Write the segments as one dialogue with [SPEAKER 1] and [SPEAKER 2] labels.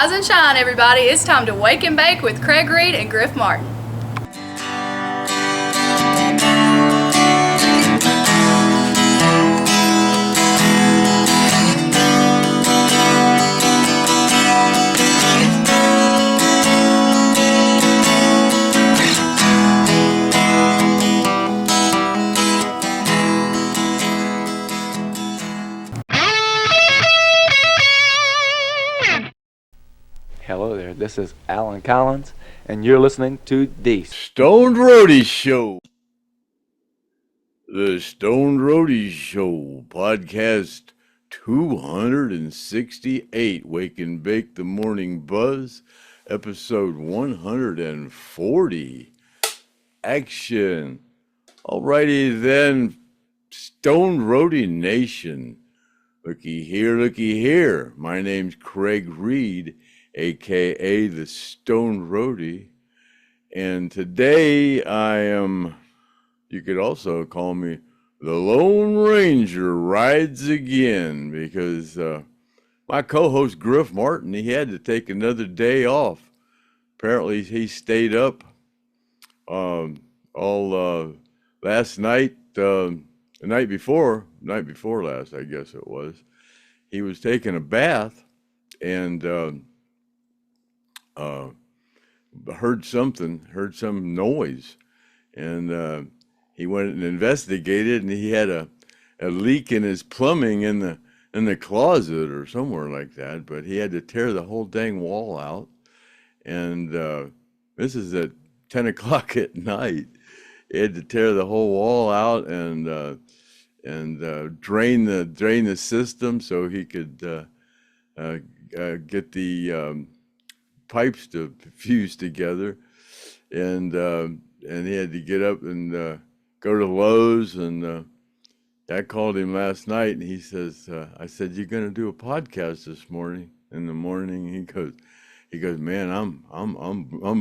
[SPEAKER 1] Rise and shine, everybody. It's time to wake and bake with Craig Reed and Griff Martin.
[SPEAKER 2] Hello there, this is Alan Collins, and you're listening to the
[SPEAKER 3] STONED Roadie Show. The STONED Roadie Show, podcast 268, Wake and Bake the Morning Buzz, episode 140. Action. Alrighty then, STONED Roadie Nation. Looky here. My name's Craig Reed, aka the STONED Roadie, and today I am, you could also call me the Lone Ranger rides again, because my co-host Griff Martin, he had to take another day off. Apparently he stayed up all last night, the night before last, I guess it was. He was taking a bath and heard some noise, and he went and investigated, and he had a leak in his plumbing in the closet or somewhere like that. But he had to tear the whole dang wall out, and this is at 10 o'clock at night. He had to tear the whole wall out and drain the system so he could get the pipes to fuse together, and he had to get up and go to Lowe's, and I called him last night, and he says, I said, "You're gonna do a podcast this morning?" In the morning, he goes, "Man, I'm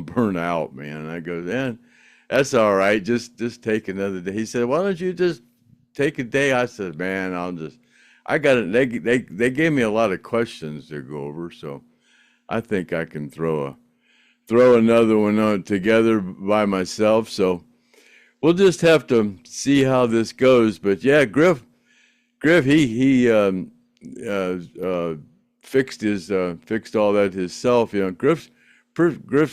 [SPEAKER 3] burnt out, man." And I go, "Man, that's all right. Just take another day." He said, "Why don't you just take a day?" I said, "Man, I got it." They gave me a lot of questions to go over, so I think I can throw another one together by myself. So we'll just have to see how this goes. But yeah, Griff, he fixed all that himself. You know, Griff's,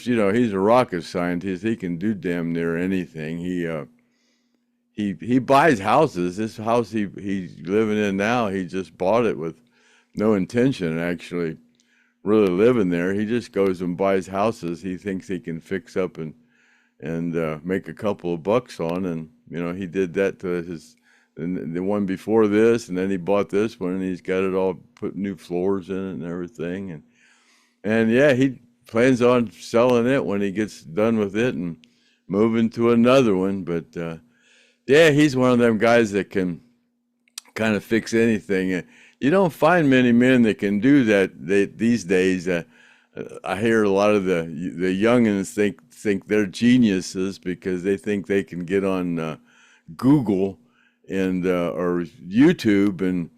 [SPEAKER 3] you know, he's a rocket scientist. He can do damn near anything. He buys houses. This house he's living in now, he just bought it with no intention actually really living there. He just goes and buys houses he thinks he can fix up and make a couple of bucks on. And you know, he did that to the one before this, and then he bought this one, and he's got it all, put new floors in it and everything. And yeah, he plans on selling it when he gets done with it and moving to another one. But yeah, he's one of them guys that can kind of fix anything. You don't find many men that can do that these days. I hear a lot of the youngins think they're geniuses because they think they can get on Google and or YouTube and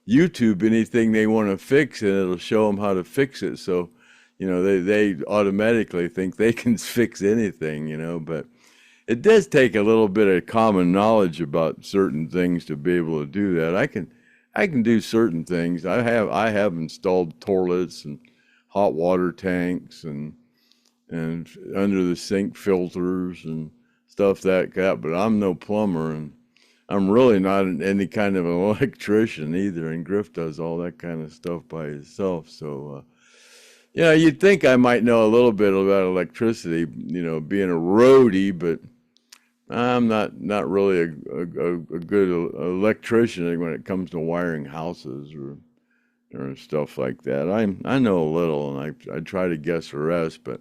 [SPEAKER 3] YouTube anything they want to fix, and it'll show them how to fix it. So, you know, they automatically think they can fix anything, you know. But it does take a little bit of common knowledge about certain things to be able to do that. I can do certain things. I have installed toilets and hot water tanks and under the sink filters and stuff like that, but I'm no plumber, and I'm really not any kind of an electrician either, and Griff does all that kind of stuff by himself. So yeah, you'd think I might know a little bit about electricity, you know, being a roadie, but I'm not really a good electrician when it comes to wiring houses or stuff like that. I know a little, and I try to guess the rest, but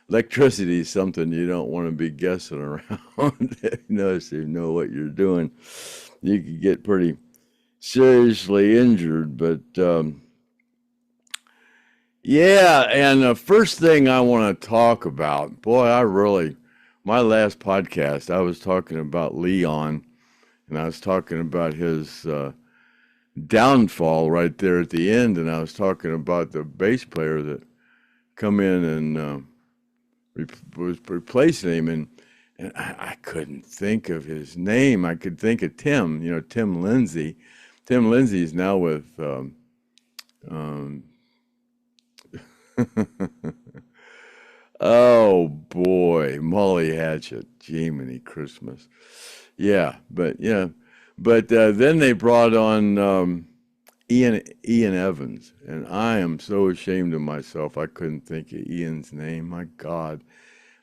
[SPEAKER 3] electricity is something you don't want to be guessing around. You know what you're doing, you could get pretty seriously injured. But yeah, and the first thing I want to talk about, boy, my last podcast, I was talking about Leon, and I was talking about his downfall right there at the end, and I was talking about the bass player that come in and was replacing him, and I couldn't think of his name. I could think of Tim, Tim Lindsay. Tim Lindsay is now with oh boy, Molly Hatchet, Jiminy Christmas. But then they brought on Ian Evans, and I am so ashamed of myself. I couldn't think of Ian's name. My God,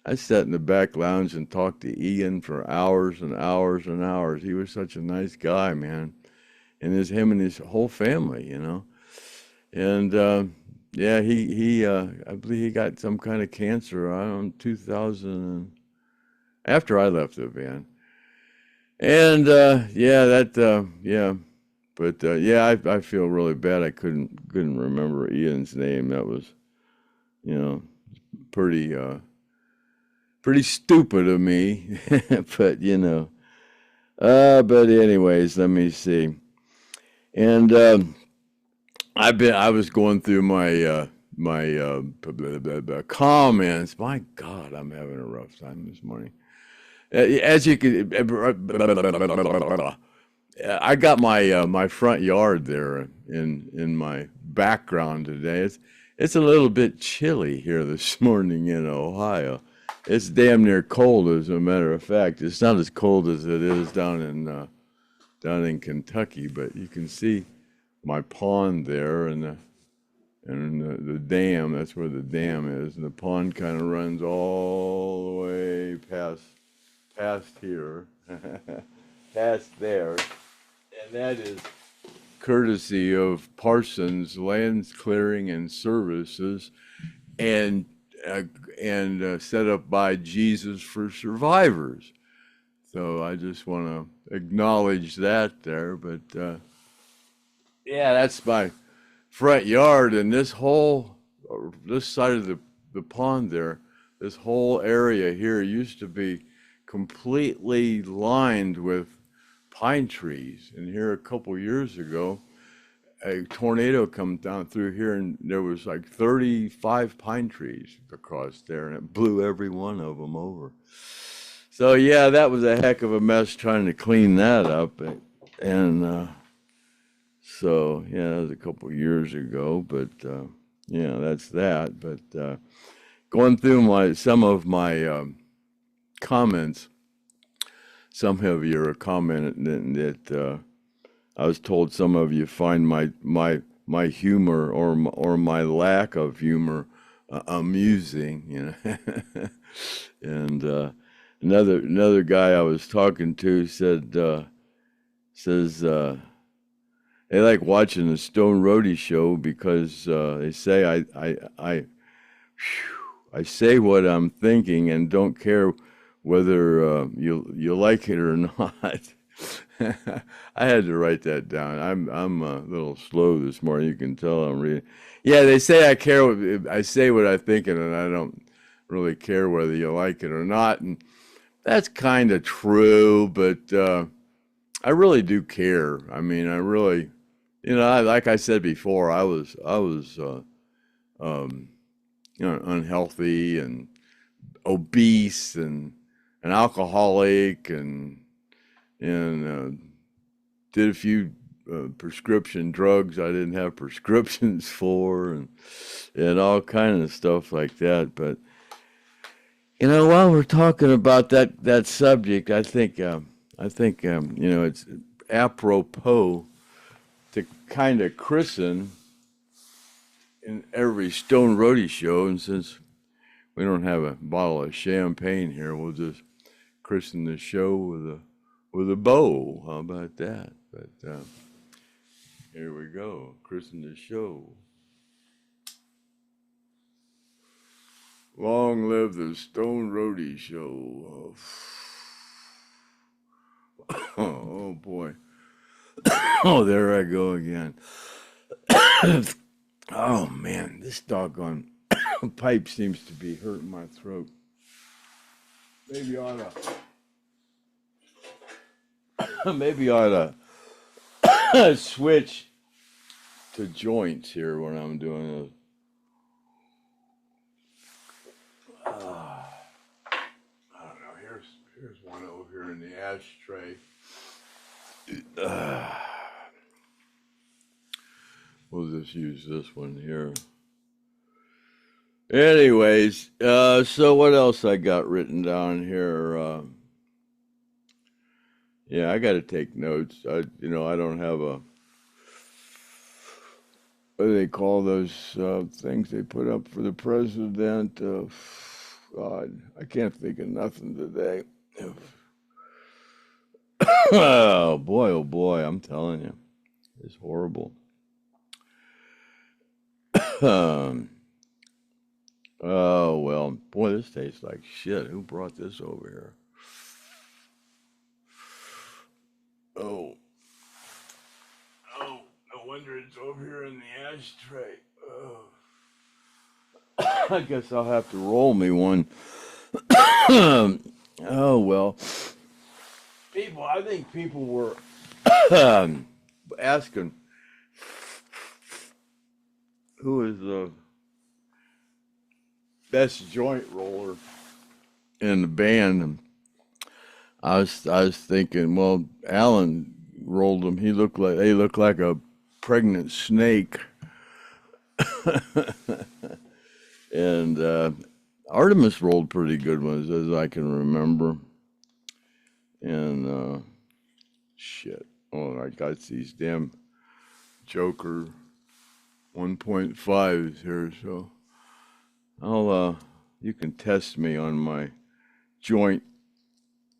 [SPEAKER 3] I sat in the back lounge and talked to Ian for hours and hours and hours. He was such a nice guy, man, and him and his whole family, and I believe he got some kind of cancer around 2000 after I left the band. And I feel really bad. I couldn't remember Ian's name. That was, pretty stupid of me. But but anyways, let me see. And I was going through my comments. My God, I'm having a rough time this morning. As you could, I got my front yard there in my background today. It's a little bit chilly here this morning in Ohio. It's damn near cold, as a matter of fact. It's not as cold as it is down in Kentucky, but you can see my pond there and the dam. That's where the dam is, and the pond kind of runs all the way past here, past there, and that is courtesy of Parsons Lands Clearing and Services, and set up by Jesus for Survivors. So I just want to acknowledge that there, but that's my front yard, and this side of the pond there, this whole area here used to be completely lined with pine trees. And here a couple years ago, a tornado come down through here, and there was like 35 pine trees across there, and it blew every one of them over. So that was a heck of a mess trying to clean that up. And so that was a couple years ago, but that's that. But going through some of my comments, some of you are commenting that I was told some of you find my humor or my lack of humor amusing, And another guy I was talking to says they like watching the Stone Roadie show because they say I say what I'm thinking and don't care whether you like it or not. I had to write that down. I'm a little slow this morning. You can tell I'm reading. Yeah, they say I say what I think, and I don't really care whether you like it or not. And that's kind of true, but I really do care. I mean, I really, like I said before, I was unhealthy and obese and an alcoholic and did a few prescription drugs I didn't have prescriptions for, and all kind of stuff like that. But while we're talking about that subject, I think it's apropos to kind of christen in every Stone Roadie show, and since we don't have a bottle of champagne here, we'll just christen the show with a bow. How about that? But here we go. Christen the show. Long live the Stone Roadie show. Oh boy. Oh, there I go again. Oh man, this doggone pipe seems to be hurting my throat. Maybe I ought to switch to joints here when I'm doing this. I don't know. Here's one over here in the ashtray. We'll just use this one here. Anyways, so what else I got written down here? Yeah, I got to take notes. I don't have a, what do they call those things they put up for the president? God, I can't think of nothing today. Oh boy, I'm telling you, it's horrible. Oh, well, boy, this tastes like shit. Who brought this over here? Oh, no wonder it's over here in the ashtray. Oh. I guess I'll have to roll me one. Oh, well. I think people were asking who is the best joint roller in the band. I was thinking, well, Alan rolled them. They looked like a pregnant snake. And Artemis rolled pretty good ones, as I can remember. And shit. Oh, I got these damn Joker 1.5s here, so you can test me on my joint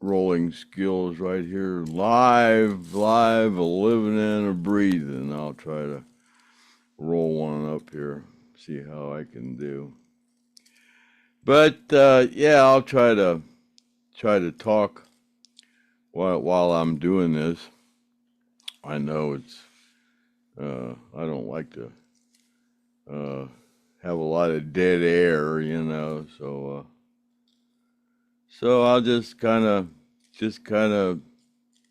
[SPEAKER 3] rolling skills right here, live, living and a breathing. I'll try to roll one up here, see how I can do. But yeah, I'll try to talk while I'm doing this. I know it's I don't like to have a lot of dead air, so I'll just kind of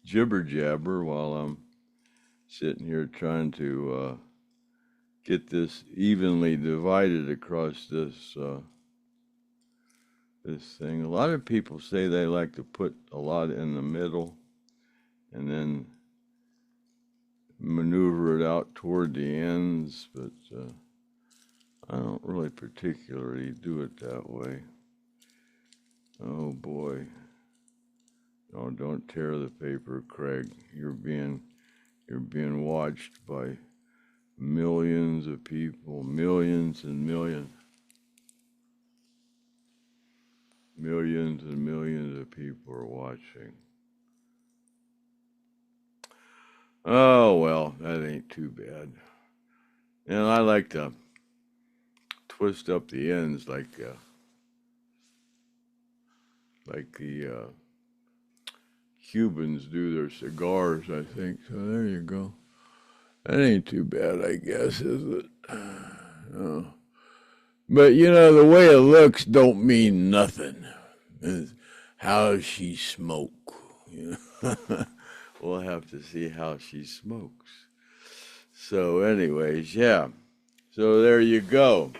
[SPEAKER 3] jibber jabber while I'm sitting here trying to get this evenly divided across this thing. A lot of people say they like to put a lot in the middle and then maneuver it out toward the ends, but I don't really particularly do it that way. Oh boy. Oh, don't tear the paper, Craig. You're being watched by millions of people, millions and millions. Millions and millions of people are watching. Oh, well, that ain't too bad. And I like to twist up the ends like the Cubans do their cigars, I think. So there you go. That ain't too bad, I guess, is it? Oh. But, the way it looks don't mean nothing. It's how she smoke. We'll have to see how she smokes. So anyways, yeah. So there you go.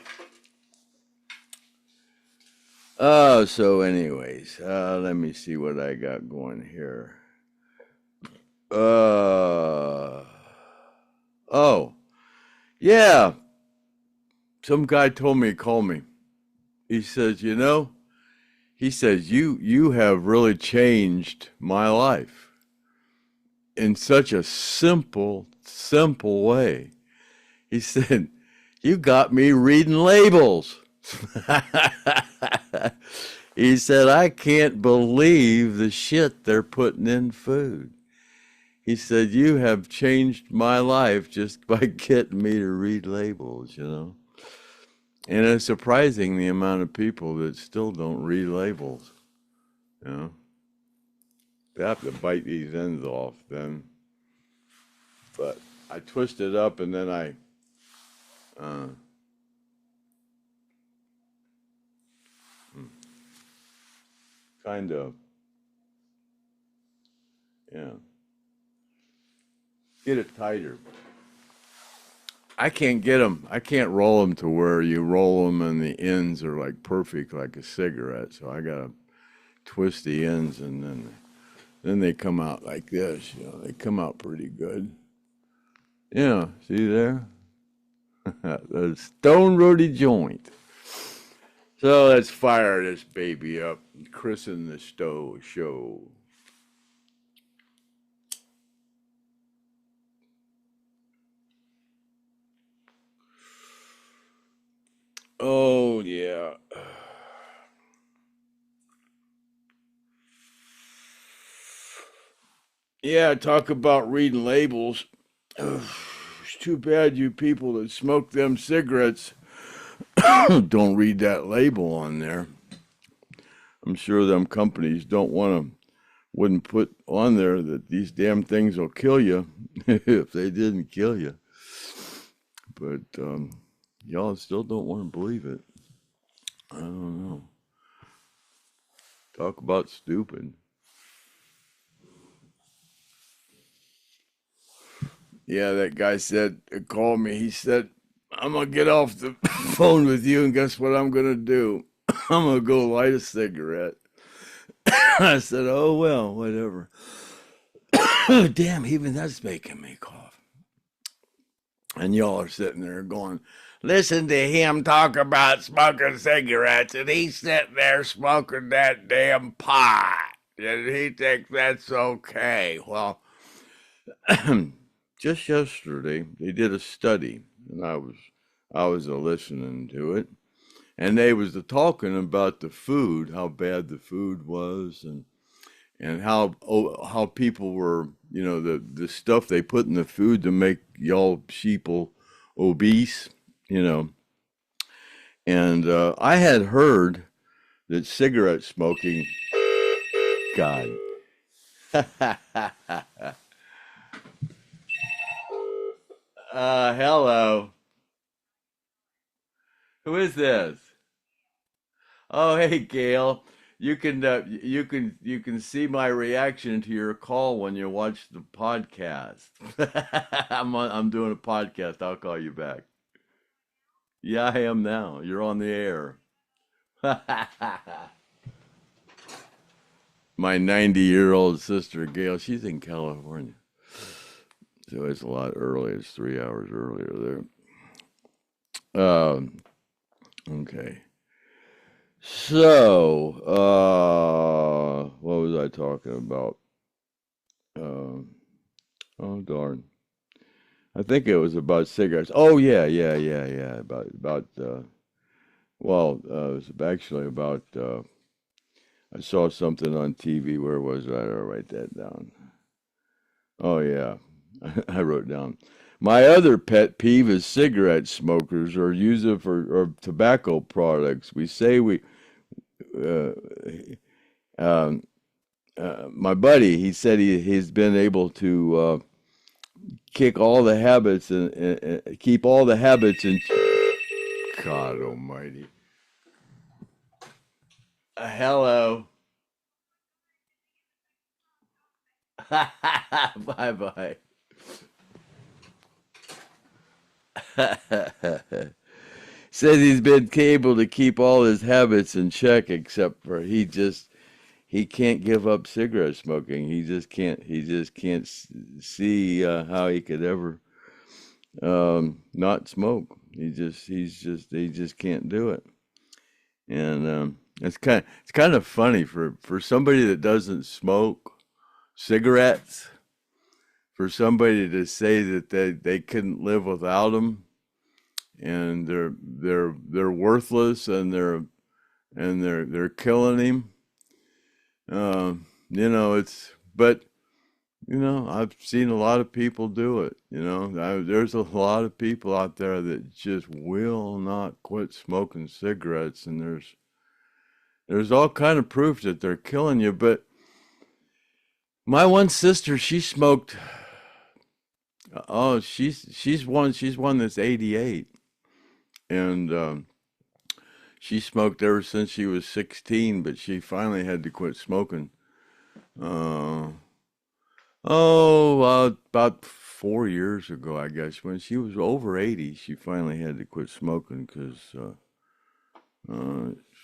[SPEAKER 3] So anyways, let me see what I got going here. Oh, yeah. Some guy told me to call me. He says, you have really changed my life in such a simple way. He said, you got me reading labels. He said, I can't believe the shit they're putting in food. He said, you have changed my life just by getting me to read labels, And it's surprising the amount of people that still don't read labels, They have to bite these ends off then. But I twist it up and then I kind of, get it tighter. I can't get them. I can't roll them to where you roll them and the ends are like perfect, like a cigarette. So I gotta twist the ends, and then they come out like this. You know, they come out pretty good. Yeah, see there? The Stone Roadie joint. So let's fire this baby up. Christen the Stowe show. Oh, yeah. Yeah, talk about reading labels. It's too bad you people that smoke them cigarettes don't read that label on there. I'm sure them companies wouldn't put on there that these damn things will kill you if they didn't kill you. But y'all still don't want to believe it. I don't know. Talk about stupid. Yeah, that guy called me. He said, I'm going to get off the phone with you, and guess what I'm going to do? I'm going to go light a cigarette. I said, oh, well, whatever. Damn, even that's making me cough. And y'all are sitting there going, listen to him talk about smoking cigarettes, and he's sitting there smoking that damn pot. And he thinks that's okay. Well, just yesterday they did a study, and I was listening to it, and they was talking about the food, how bad the food was, and how people were, you know, the stuff they put in the food to make y'all sheeple obese, you know. And I had heard that cigarette smoking, God. Hello. Who is this? Oh, hey, Gail. You can see my reaction to your call when you watch the podcast. I'm doing a podcast. I'll call you back. Yeah, I am now. You're on the air. My 90-year-old sister Gail, she's in California, so it's a lot earlier. It's 3 hours earlier there. Okay. So, what was I talking about? Oh darn! I think it was about cigarettes. Oh yeah. Well, it was actually about. I saw something on TV. Where was I? I'll write that down. Oh yeah, I wrote down. My other pet peeve is cigarette smokers or use it for or tobacco products. We say we. Uh, um, my buddy, he said he's been able to kick all the habits and keep all the habits in. God Almighty! Hello. Bye bye. Says he's been able to keep all his habits in check, except for he can't give up cigarette smoking. He just can't see how he could ever not smoke. He just can't do it. And it's kind of funny for somebody that doesn't smoke cigarettes, for somebody to say that they couldn't live without them, and they're worthless, and they're killing him. You know, but you know, I've seen a lot of people do it. You know, there's a lot of people out there that just will not quit smoking cigarettes, and there's all kind of proof that they're killing you. But my one sister, she smoked. Oh, she's one that's 88, and she smoked ever since she was 16, but she finally had to quit smoking. Uh, Oh, about 4 years ago, I guess, when she was over 80, she finally had to quit smoking because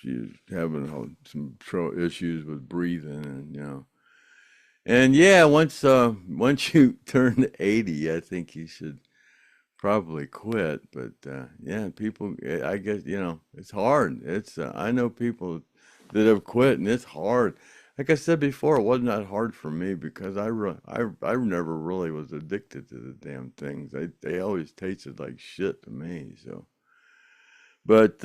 [SPEAKER 3] she was having some issues with breathing, and and yeah, once you turn 80, I think you should probably quit. But yeah, people, I guess it's hard. It's I know people that have quit, and it's hard. Like I said before, it wasn't that hard for me because I never really was addicted to the damn things. They always tasted like shit to me. So, but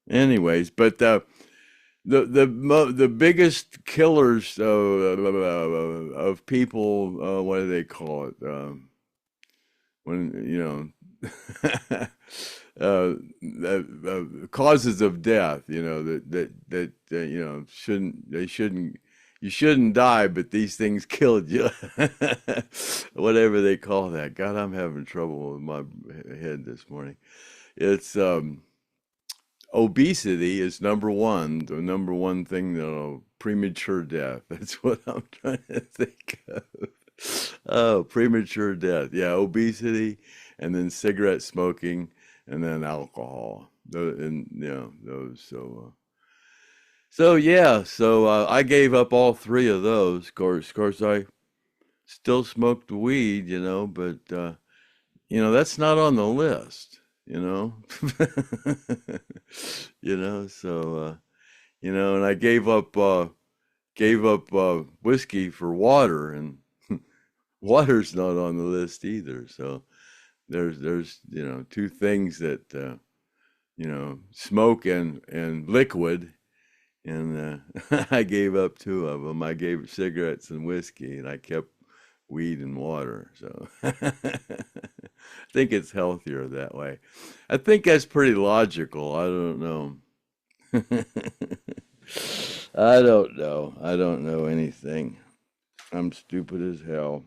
[SPEAKER 3] anyways, but the biggest killers of people, what do they call it? When causes of death, that shouldn't you shouldn't die, but these things killed you. Whatever they call that. God, I'm having trouble with my head this morning. It's obesity is number one, the number one thing that'll premature death. That's what I'm trying to think of. Oh, premature death. Yeah, obesity, and then cigarette smoking, and then alcohol. And those. So yeah, so I gave up all three of those. Of course, I still smoked weed, but that's not on the list. you know so and I gave up whiskey for water, and water's not on the list either. So there's two things that smoke and liquid, and I gave up two of them. I gave cigarettes and whiskey, and I kept weed and water. So I think it's healthier that way. I think that's pretty logical. I don't know. I don't know anything. I'm stupid as hell.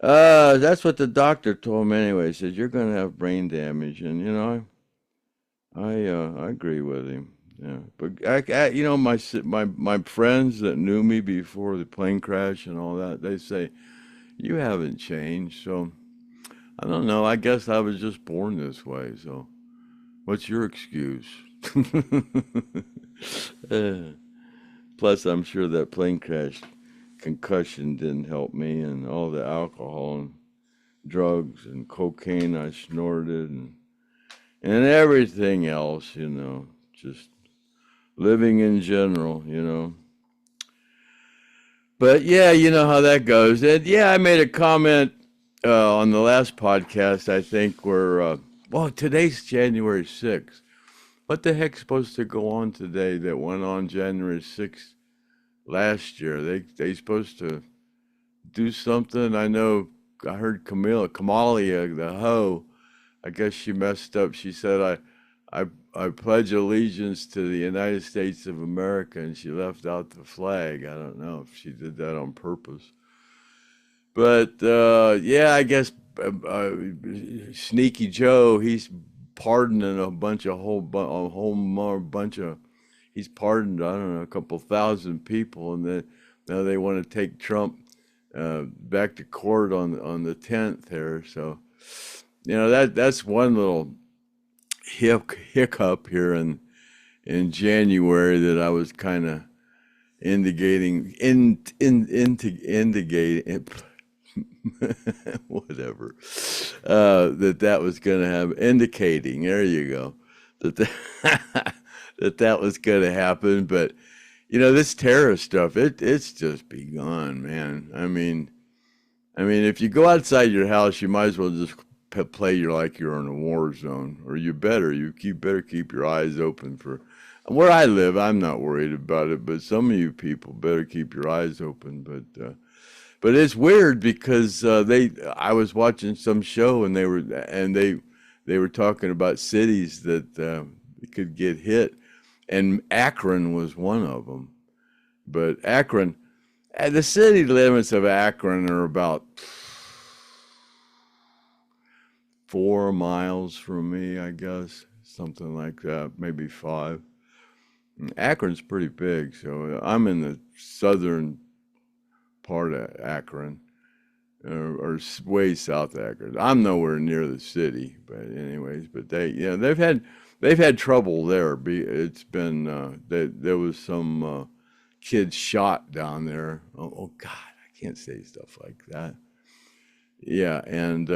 [SPEAKER 3] That's what the doctor told me anyway. He said you're gonna have brain damage, and I agree with him. Yeah, but my friends that knew me before the plane crash and all that, they say you haven't changed. So I don't know. I guess I was just born this way. So what's your excuse? Uh, Plus, I'm sure that plane crash concussion didn't help me, and all the alcohol and drugs and cocaine I snorted, and everything else, just living in general. But yeah, you know how that goes. And yeah, I made a comment on the last podcast, I think, where, well, today's January 6th. What the heck's supposed to go on today that went on January 6th last year? They supposed to do something. I heard Kamalia, the hoe, I guess she messed up. She said, I pledge allegiance to the United States of America, and she left out the flag. I don't know if she did that on purpose. But yeah, I guess Sneaky Joe, he's pardoning a whole more bunch of, he's pardoned, I don't know, a couple thousand people, and then now they want to take Trump back to court on the 10th here. So that's one little hiccup here in January that I was kind of indicating whatever, that was going to have, indicating, there you go, that was going to happen. But this terrorist stuff, it's just begun, man. I mean, if you go outside your house, you might as well just play like you're in a war zone, or you better keep your eyes open for where I live. I'm not worried about it, but some of you people better keep your eyes open. But it's weird because I was watching some show, and they were talking about cities that could get hit, and Akron was one of them. But Akron, the city limits of Akron are about 4 miles from me, I guess, something like that, maybe 5. And Akron's pretty big, so I'm in the southern part of Akron, or way south of Akron. I'm nowhere near the city, but anyways, but they've had trouble there. It's been there was some kids shot down there. Oh God, I can't say stuff like that. Yeah, and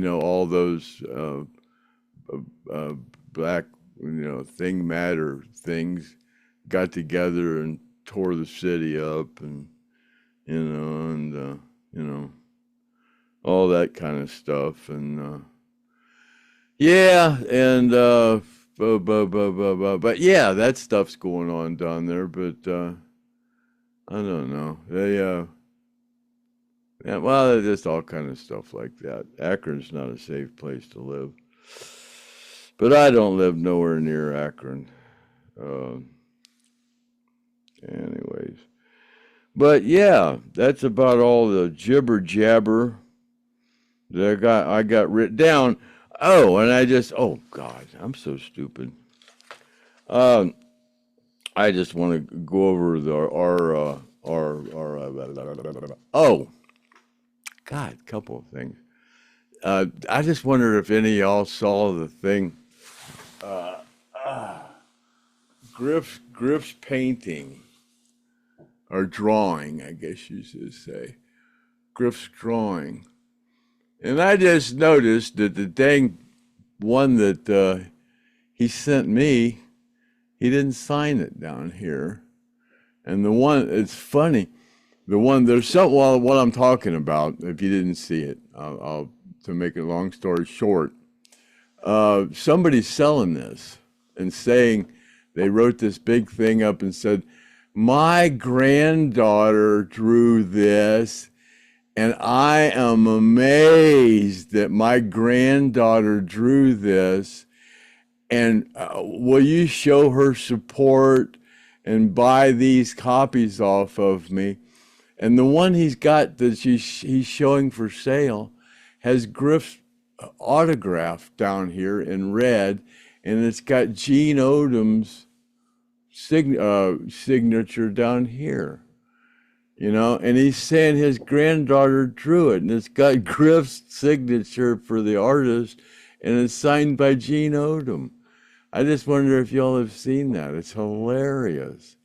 [SPEAKER 3] all those black thing matter things got together and tore the city up, and all that kind of stuff, and yeah, and but yeah, that stuff's going on down there. But I don't know. Yeah, well, just all kind of stuff like that. Akron's not a safe place to live, but I don't live nowhere near Akron. Anyways, but yeah, that's about all the jibber jabber that I got written down. Oh, and oh God, I'm so stupid. I just want to go over oh God, couple of things. I just wonder if any of y'all saw the thing. Griff's painting, or drawing, I guess you should say. Griff's drawing. And I just noticed that the dang one that he sent me, he didn't sign it down here. And the one, it's funny, what I'm talking about, if you didn't see it, I'll to make a long story short, somebody's selling this and saying, they wrote this big thing up and said, my granddaughter drew this, and I am amazed that my granddaughter drew this, and will you show her support and buy these copies off of me? And the one he's got that he's showing for sale has Griff's autograph down here in red, and it's got Gene Odom's signature down here. And he's saying his granddaughter drew it, and it's got Griff's signature for the artist, and it's signed by Gene Odom. I just wonder if y'all have seen that. It's hilarious.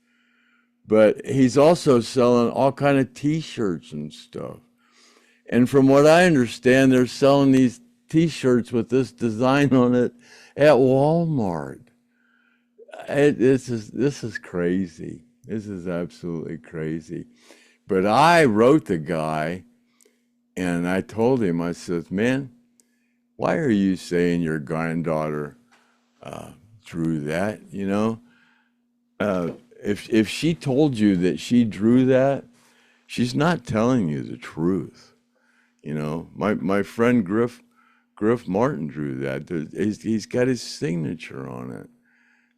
[SPEAKER 3] But he's also selling all kind of T-shirts and stuff. And from what I understand, they're selling these T-shirts with this design on it at Walmart. This is crazy. This is absolutely crazy. But I wrote the guy, and I told him, I said, man, why are you saying your granddaughter drew that? If she told you that she drew that, she's not telling you the truth. My friend Griff Martin drew that. He's got his signature on it.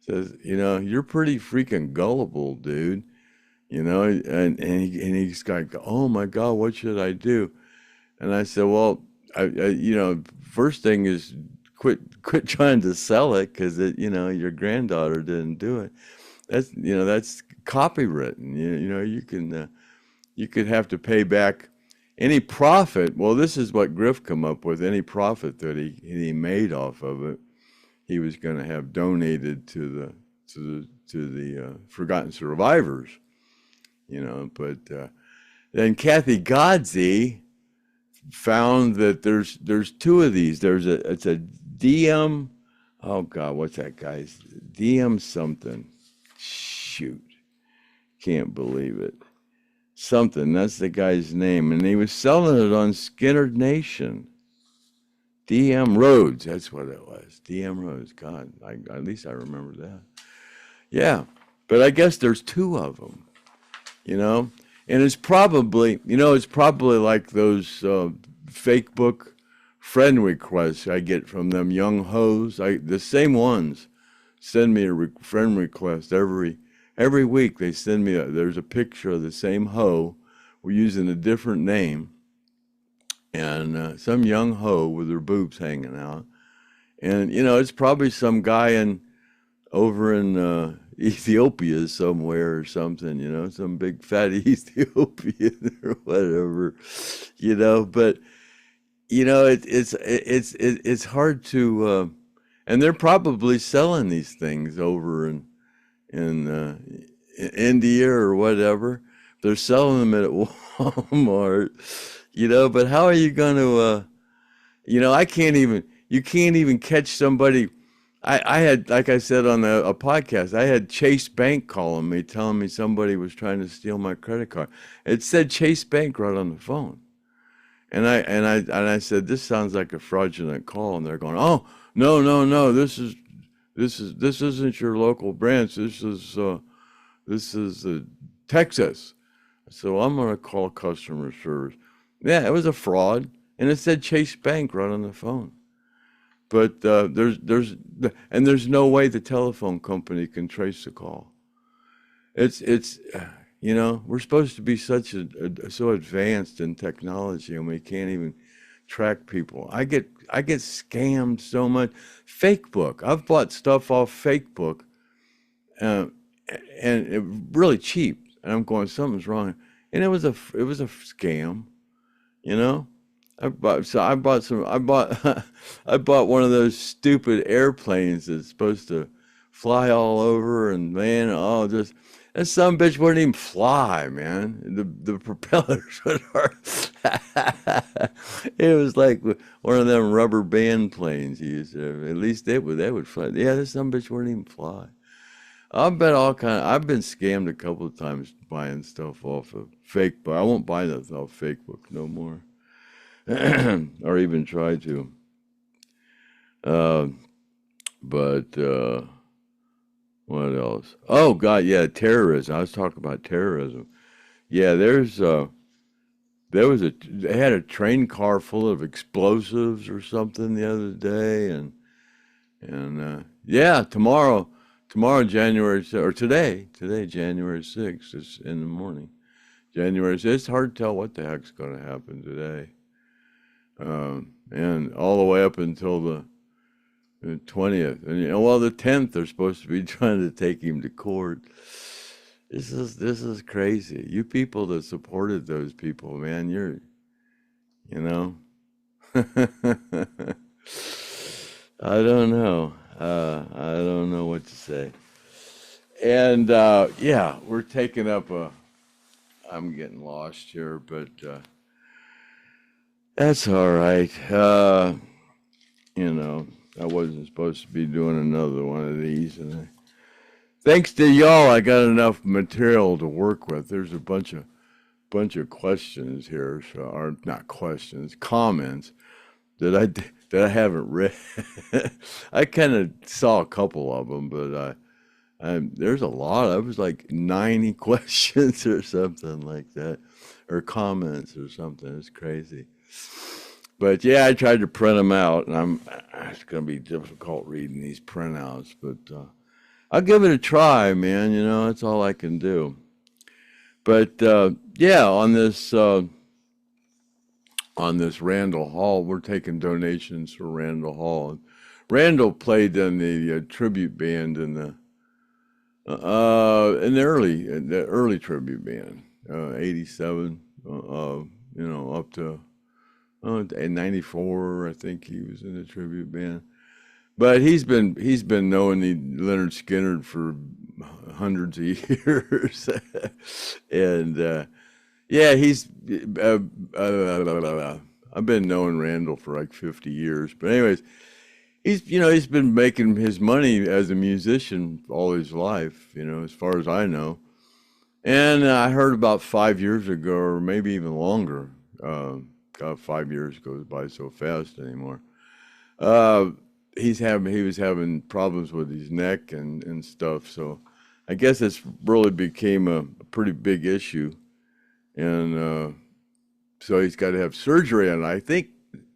[SPEAKER 3] Says, you're pretty freaking gullible, dude. And he's like, oh my God, what should I do? And I said, well, I first thing is quit trying to sell it, because your granddaughter didn't do it. That's copywritten. You could have to pay back any profit. Well, this is what Griff come up with. Any profit that he made off of it, he was going to have donated to the forgotten survivors. But then Kathy Godsey found that there's two of these. It's a DM. Oh God, what's that guy's DM something? Shoot, can't believe it. Something, that's the guy's name, and he was selling it on Skynyrd Nation. DM Rhodes, that's what it was. DM Rhodes. God, at least I remember that. Yeah, but I guess there's two of them. And it's probably like those fake book friend requests I get from them young hoes. The same ones send me a friend request every week. They send me there's a picture of the same hoe. We're using a different name, and some young hoe with her boobs hanging out. And it's probably some guy over in Ethiopia somewhere or something, you know, some big fat Ethiopian or whatever, you know. But you know, it's hard to, and they're probably selling these things over in India or whatever. They're selling them at Walmart, you know. But how are you going to, you know, you can't even catch somebody. I had, like I said on a podcast, I had Chase Bank calling me, telling me somebody was trying to steal my credit card. It said Chase Bank right on the phone. And I said, this sounds like a fraudulent call. And they're going, oh, no, this isn't your local branch. This is Texas. So I'm going to call customer service. Yeah, it was a fraud. And it said Chase Bank right on the phone. But there's no way the telephone company can trace the call. It's you know, we're supposed to be so advanced in technology, and we can't even track people. I get scammed so much. Fakebook. I've bought stuff off Fakebook, and it really cheap. And I'm going, something's wrong. And it was a scam, you know. I bought I bought I bought one of those stupid airplanes that's supposed to fly all over, and man, oh, just that some bitch wouldn't even fly, man. The propellers would hurt. It was like one of them rubber band planes you used to have. At least they would fly. Yeah, this some bitch wouldn't even fly. I've been scammed a couple of times buying stuff off of Fakebook. I won't buy that off Fakebook no more. Or even try to. But what else? Oh God, yeah, terrorism. I was talking about terrorism. Yeah, they had a train car full of explosives or something the other day, and yeah, tomorrow, today, January 6th, it's in the morning. January 6th, it's hard to tell what the heck's going to happen today. And all the way up until the 20th, and you know, well, the 10th they're supposed to be trying to take him to court. This is crazy. You people that supported those people, man, you know, I don't know. I don't know what to say. And yeah, we're taking up I'm getting lost here, but that's all right. You know, I wasn't supposed to be doing another one of these, and thanks to y'all, I got enough material to work with. There's a bunch of questions here, or not questions, comments that I haven't read. I kind of saw a couple of them, but there's a lot. I was like 90 questions or something like that, or comments or something. It's crazy. But yeah, I tried to print them out, and it's going to be difficult reading these printouts, but I'll give it a try, man. You know, that's all I can do. But yeah, on this Randall Hall, we're taking donations for Randall Hall. Randall played in the tribute band in the early tribute band, 87, you know, up to. In 94, I think he was in the tribute band. But he's been knowing Lynyrd Skynyrd for hundreds of years. And yeah, I've been knowing Randall for like 50 years. But anyways, he's been making his money as a musician all his life, you know, as far as I know. And I heard about 5 years ago, or maybe even longer, God, 5 years goes by so fast anymore. He was having problems with his neck and stuff. So I guess it's really became a pretty big issue. And so he's got to have surgery on it. I think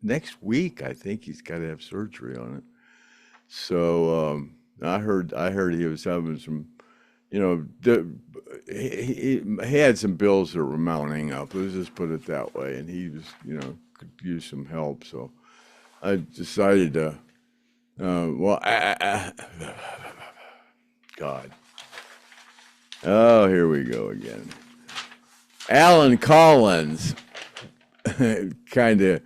[SPEAKER 3] next week, he's got to have surgery on it. So I heard he was having some, you know, he had some bills that were mounting up. Let's just put it that way. And he was, you know, could use some help. So I decided to, God, Oh, here we go again. Alan Collins kind of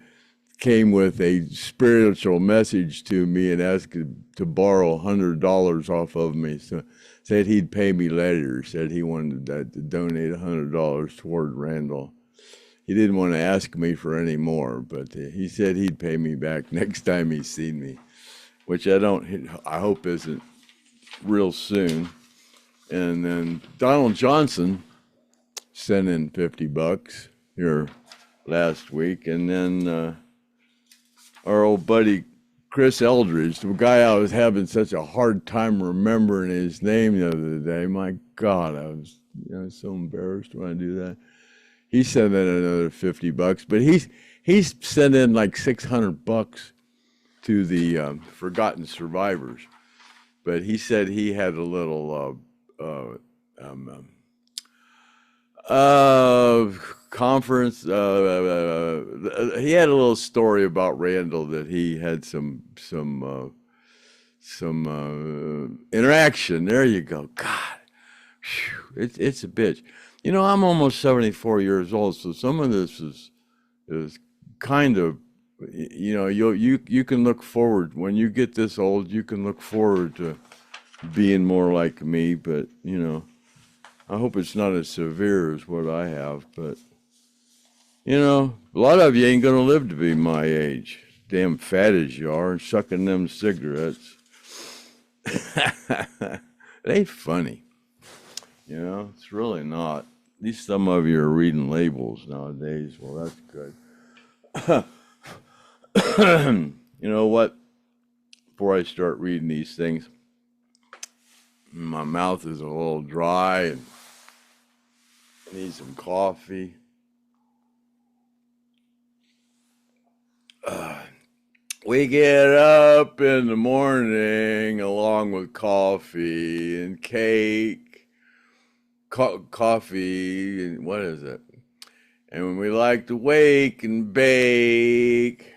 [SPEAKER 3] came with a spiritual message to me and asked to borrow $100 off of me. So said he'd pay me later. Said he wanted to donate $100 toward Randall. He didn't want to ask me for any more, but he said he'd pay me back next time he seen me, which I hope isn't real soon. And then Donald Johnson sent in $50 here last week, and then our old buddy Chris Eldridge, the guy I was having such a hard time remembering his name the other day. My God, I was so embarrassed when I do that. He sent in another $50, but he's sent in like $600 to the Forgotten Survivors. But he said he had a little conference. He had a little story about Randall that he had some interaction. There you go. God, it's a bitch. I'm almost 74 years old, so some of this is kind of, you can look forward when you get this old. You can look forward to being more like me, but I hope it's not as severe as what I have. But a lot of you ain't gonna live to be my age. Damn fat as you are and sucking them cigarettes. It ain't funny. It's really not. At least some of you are reading labels nowadays. Well, that's good. You know what? Before I start reading these things, my mouth is a little dry and I need some coffee. We get up in the morning along with coffee and cake, coffee, and what is it? And when we like to wake and bake.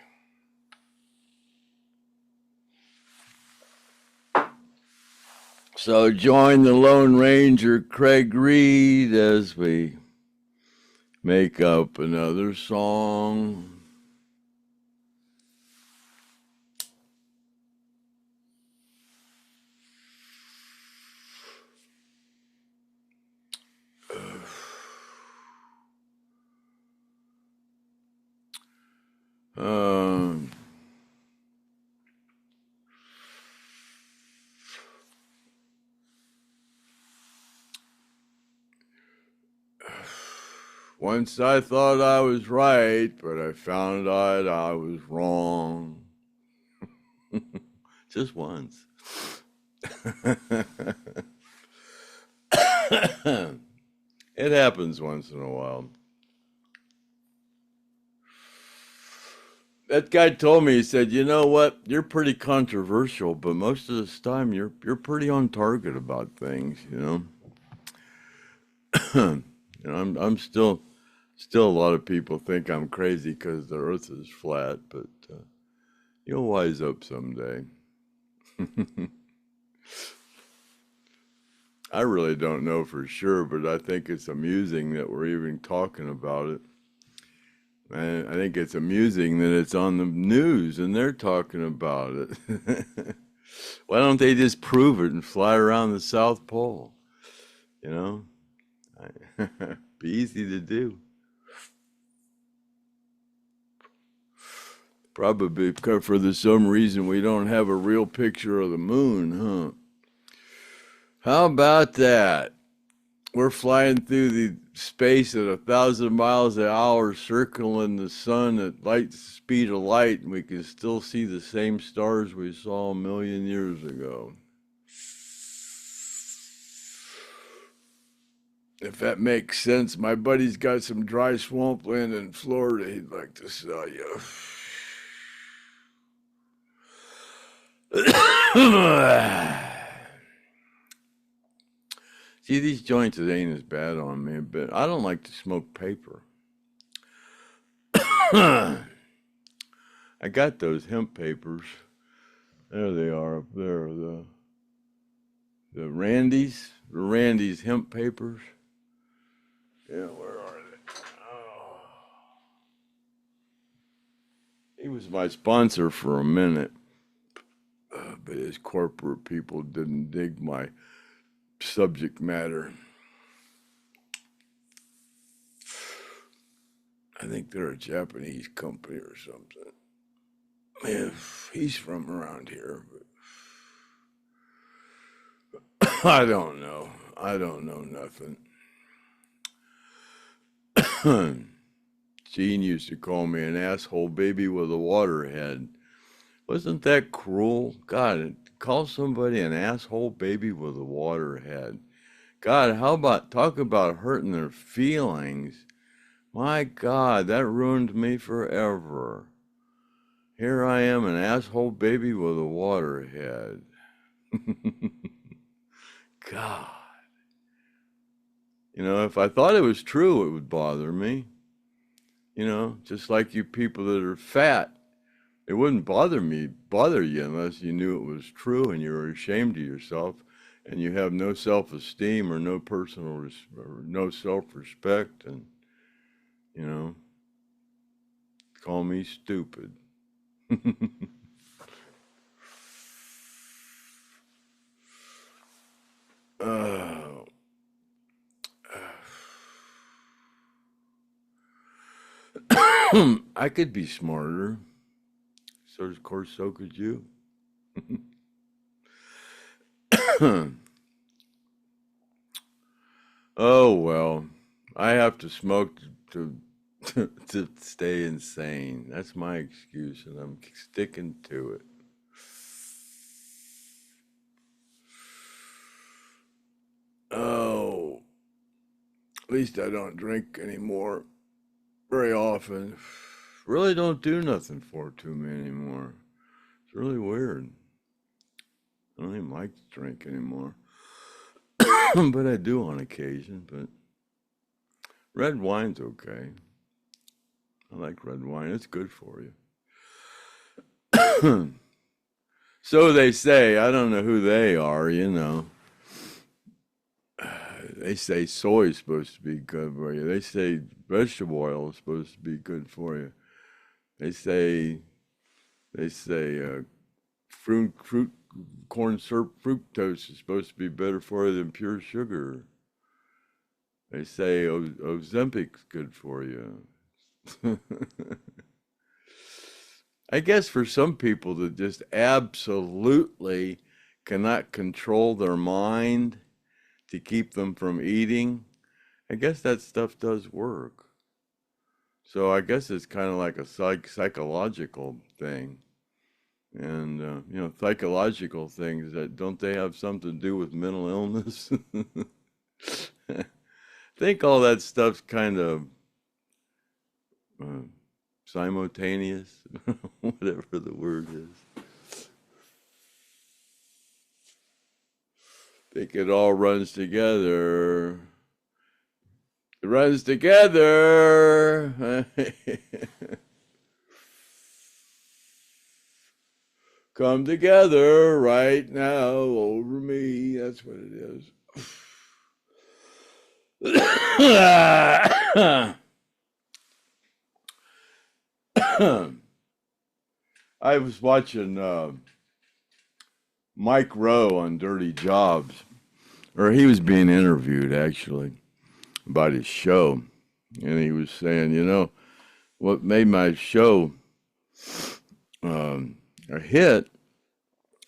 [SPEAKER 3] So join the Lone Ranger Craig Reed as we make up another song. Once I thought I was right, but I found out I was wrong. Just once. It happens once in a while. That guy told me, he said, you know what, you're pretty controversial, but most of this time you're pretty on target about things, I'm still a lot of people think I'm crazy because the earth is flat, but you'll wise up someday. I really don't know for sure, but I think it's amusing that we're even talking about it. And I think it's amusing that it's on the news and they're talking about it. Why don't they just prove it and fly around the South Pole? Be easy to do. Probably because for some reason we don't have a real picture of the moon, huh? How about that? We're flying through the space at 1,000 miles an hour, circling the sun at light speed of light, and we can still see the same stars we saw 1 million years ago. If that makes sense, my buddy's got some dry swampland in Florida he'd like to sell you. See, these joints, it ain't as bad on me, but I don't like to smoke paper. I got those hemp papers. There they are up there. Randy's hemp papers. Yeah, where are they? Oh. He was my sponsor for a minute, but his corporate people didn't dig my subject matter. I think they're a Japanese company or something. Man, he's from around here, but I don't know. I don't know nothing. Gene used to call me an asshole baby with a water head. Wasn't that cruel? God, call somebody an asshole baby with a water head. God, how about, talk about hurting their feelings. My God, that ruined me forever. Here I am, an asshole baby with a water head. God. You know, if I thought it was true, it would bother me. You know, just like you people that are fat, it wouldn't bother you unless you knew it was true and you were ashamed of yourself and you have no self-esteem or no or no self-respect, and, you know, call me stupid. I could be smarter. So, of course, so could you. Oh, well, I have to smoke to stay insane. That's my excuse, and I'm sticking to it. Oh, at least I don't drink anymore very often. Really don't do nothing for it to me anymore. It's really weird. I don't even like to drink anymore. But I do on occasion, but red wine's okay. I like red wine. It's good for you. So they say. I don't know who they are, you know. They say soy is supposed to be good for you. They say vegetable oil is supposed to be good for you. They say corn syrup fructose is supposed to be better for you than pure sugar. They say Ozempic's good for you. I guess for some people that just absolutely cannot control their mind to keep them from eating, I guess that stuff does work. So I guess it's kind of like a psychological thing. And, you know, psychological things, that don't they have something to do with mental illness? I think all that stuff's kind of simultaneous, whatever the word is. I think it all runs together. It runs together. Come together right now over me. That's what it is. I was watching Mike Rowe on Dirty Jobs, or he was being interviewed actually about his show, and he was saying, you know, what made my show a hit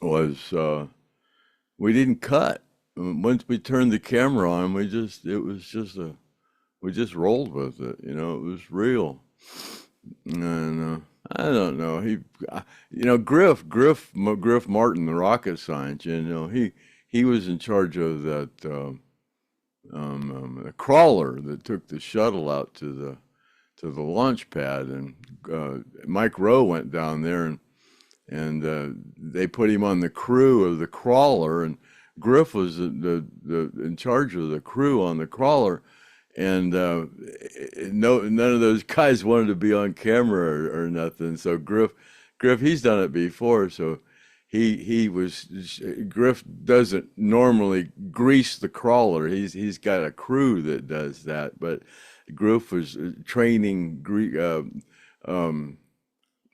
[SPEAKER 3] was we didn't cut. Once we turned the camera on, we just rolled with it. You know, it was real. And I don't know. You know, Griff Martin, the rocket scientist. You know, he was in charge of that the crawler that took the shuttle out to the launch pad, and Mike Rowe went down there and they put him on the crew of the crawler, and Griff was the in charge of the crew on the crawler, and none of those guys wanted to be on camera or nothing. So Griff, he's done it before, so Griff doesn't normally grease the crawler. He's got a crew that does that, but Griff was training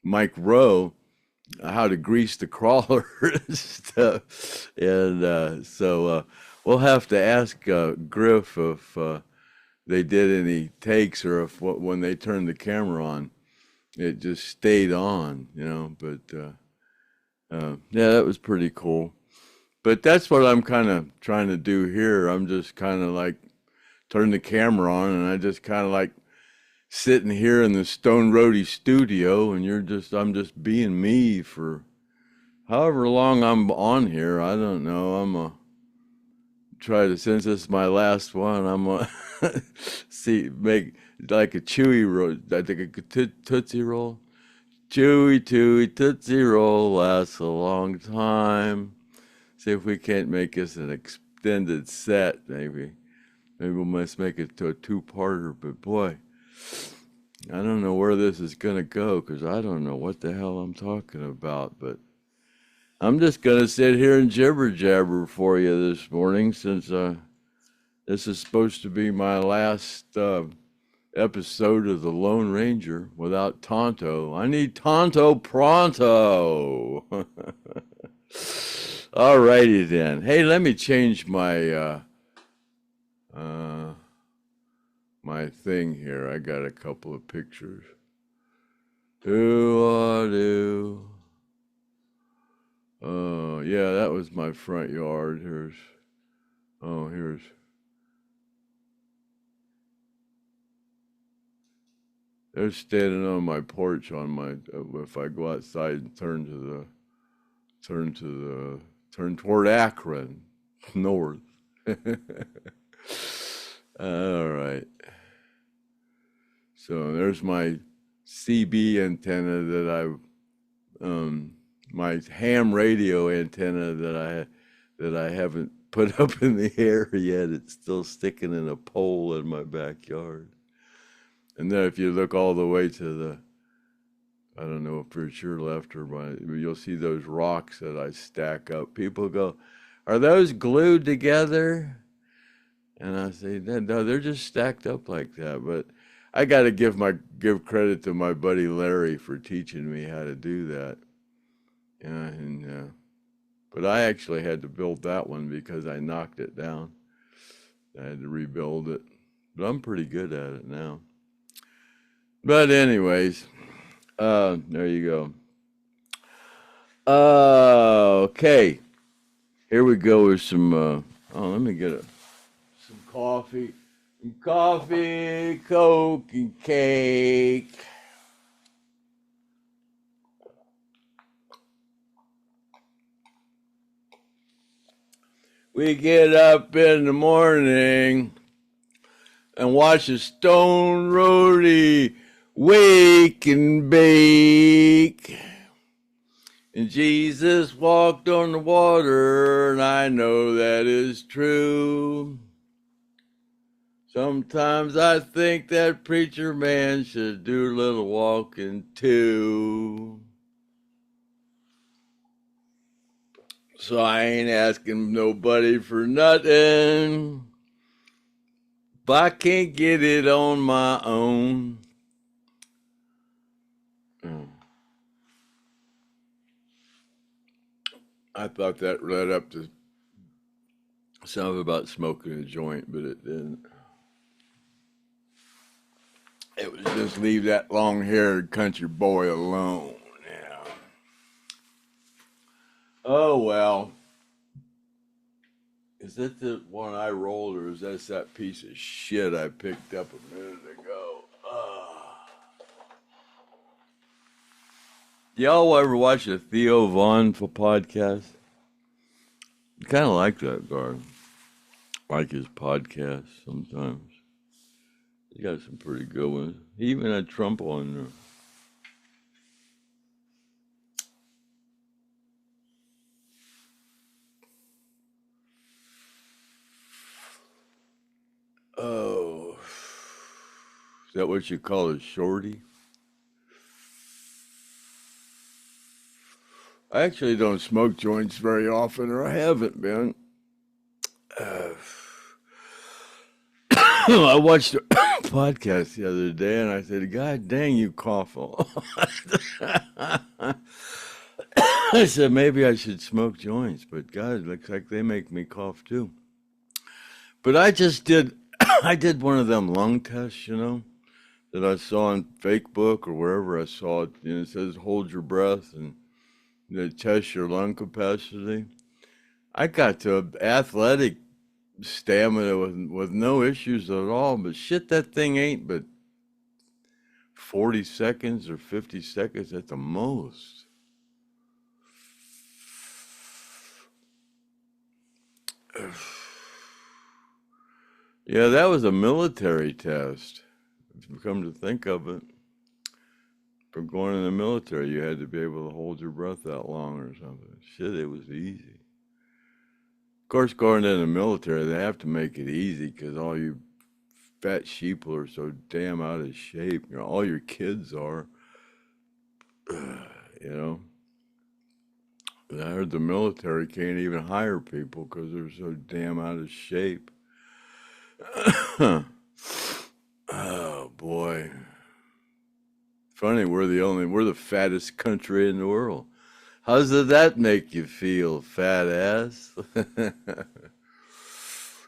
[SPEAKER 3] Mike Rowe how to grease the crawler and stuff. And so we'll have to ask Griff if they did any takes, or if when they turned the camera on, it just stayed on, you know. But yeah, that was pretty cool. But that's what I'm kind of trying to do here. I'm just kind of like turn the camera on, and I just kind of like sitting here in the Stone Roadie studio, and I'm just being me for however long I'm on here. I don't know. I'm a try to, since this is my last one, I'm gonna make like a chewy roll, I think a Tootsie Roll. Chewy, Tootsie Roll lasts a long time. See if we can't make this an extended set, maybe. Maybe we must make it to a two-parter, but boy, I don't know where this is going to go, because I don't know what the hell I'm talking about, but I'm just going to sit here and jibber-jabber for you this morning, since this is supposed to be my last episode of The Lone Ranger without Tonto. I need Tonto pronto. All righty then. Hey, let me change my my thing here. I got a couple of pictures. Do. Oh, yeah, that was my front yard. Here's. They're standing on my porch on my, if I go outside and turn toward Akron, north. All right. So there's my CB antenna that my ham radio antenna that I haven't put up in the air yet. It's still sticking in a pole in my backyard. And then if you look all the way to the, I don't know if it's your left or right, you'll see those rocks that I stack up. People go, "Are those glued together?" And I say, "No, they're just stacked up like that." But I got to give credit to my buddy Larry for teaching me how to do that. But I actually had to build that one because I knocked it down. I had to rebuild it, but I'm pretty good at it now. But anyways, there you go. Okay, here we go with some. Let me get some coffee, Coke, and cake. We get up in the morning and watch a Stone Roadie wake and bake. And Jesus walked on the water, and I know that is true. Sometimes I think that preacher man should do a little walking too. So I ain't asking nobody for nothing. But I can't get it on my own. I thought that led up to something about smoking a joint, but it didn't. It was just leave that long-haired country boy alone. Yeah. Oh, well. Is that the one I rolled, or is that piece of shit I picked up a minute ago? Y'all ever watch a Theo Vaughn podcast? I kind of like that guy. Like his podcast sometimes. He got some pretty good ones. He even had Trump on there. Oh, is that what you call a shorty? I actually don't smoke joints very often, or I haven't been. I watched a podcast the other day, and I said, "God dang, you cough a lot." I said, maybe I should smoke joints, but God, it looks like they make me cough too. But I just did, I did one of them lung tests, that I saw on Facebook or wherever I saw it. It says hold your breath and they test your lung capacity. I got to athletic stamina with no issues at all, but shit, that thing ain't but 40 seconds or 50 seconds at the most. Yeah, that was a military test. If you come to think of it, for going in the military, you had to be able to hold your breath that long or something. Shit, it was easy. Of course, going in the military, they have to make it easy because all you fat sheeple are so damn out of shape. All your kids are, And I heard the military can't even hire people because they're so damn out of shape. Oh, boy. Funny, we're the fattest country in the world. How does that make you feel, fat ass?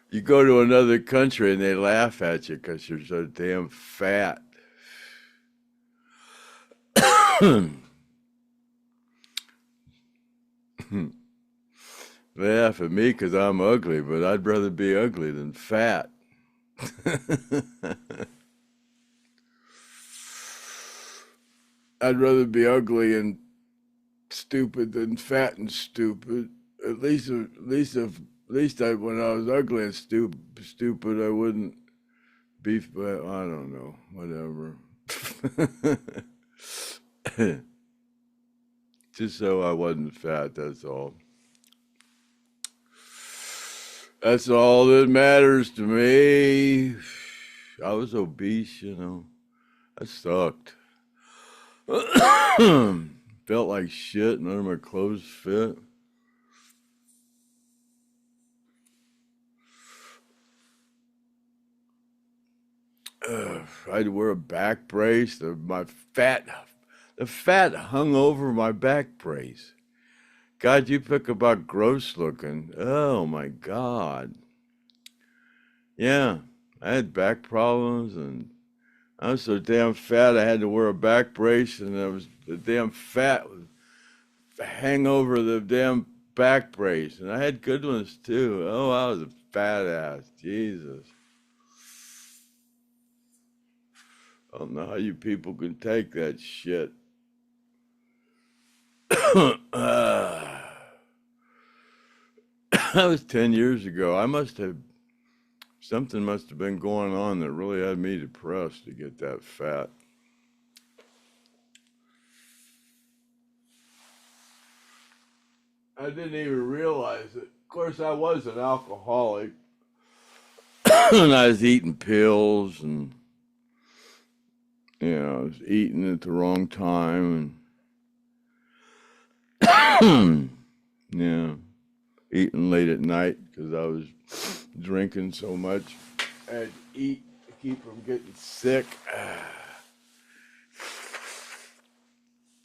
[SPEAKER 3] You go to another country and they laugh at you because you're so damn fat. They laugh at me because I'm ugly, but I'd rather be ugly than fat. I'd rather be ugly and stupid than fat and stupid. At least when I was ugly and stupid, I wouldn't be. I don't know. Whatever. Just so I wasn't fat. That's all. That's all that matters to me. I was obese, I sucked. Felt like shit. None of my clothes fit. I had to wear a back brace. The fat hung over my back brace. God, you pick about gross looking. Oh my God. Yeah, I had back problems and I was so damn fat I had to wear a back brace, and the damn fat would hang over the damn back brace. And I had good ones too. Oh, I was a fat ass. Jesus. I don't know how you people can take that shit. That was 10 years ago. Something must have been going on that really had me depressed to get that fat. I didn't even realize it. Of course, I was an alcoholic. And I was eating pills and, I was eating at the wrong time. And, eating late at night because I was drinking so much. I had to eat to keep from getting sick. Of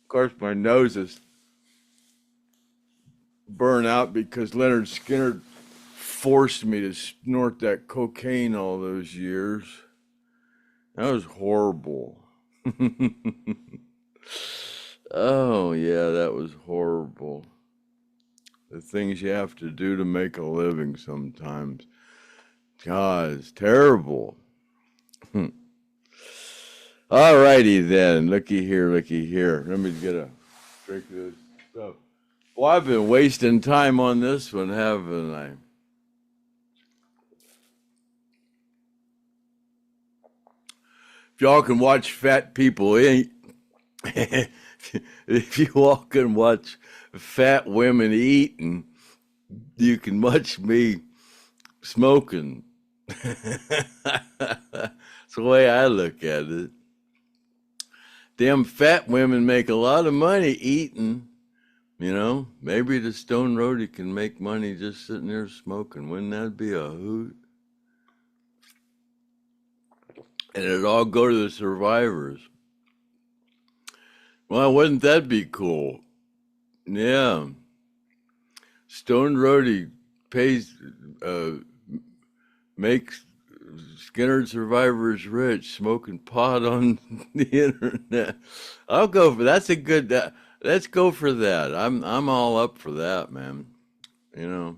[SPEAKER 3] course, my nose is burned out because Lynyrd Skynyrd forced me to snort that cocaine all those years. That was horrible. Oh, yeah, that was horrible. The things you have to do to make a living sometimes. God, it's terrible. All righty then. Looky here. Let me get a drink of this stuff. Well, I've been wasting time on this one, haven't I? If y'all can watch fat people eat, if you all can watch fat women eating, you can watch me smoking. That's the way I look at it. Them fat women make a lot of money eating. You know, maybe the Stone Roadie can make money just sitting there smoking. Wouldn't that be a hoot? And it'd all go to the survivors. Well, wouldn't that be cool? Yeah. Stone Roadie pays, makes Skynyrd survivors rich, smoking pot on the internet. I'll go for that's a good. Let's go for that. I'm all up for that, man. You know,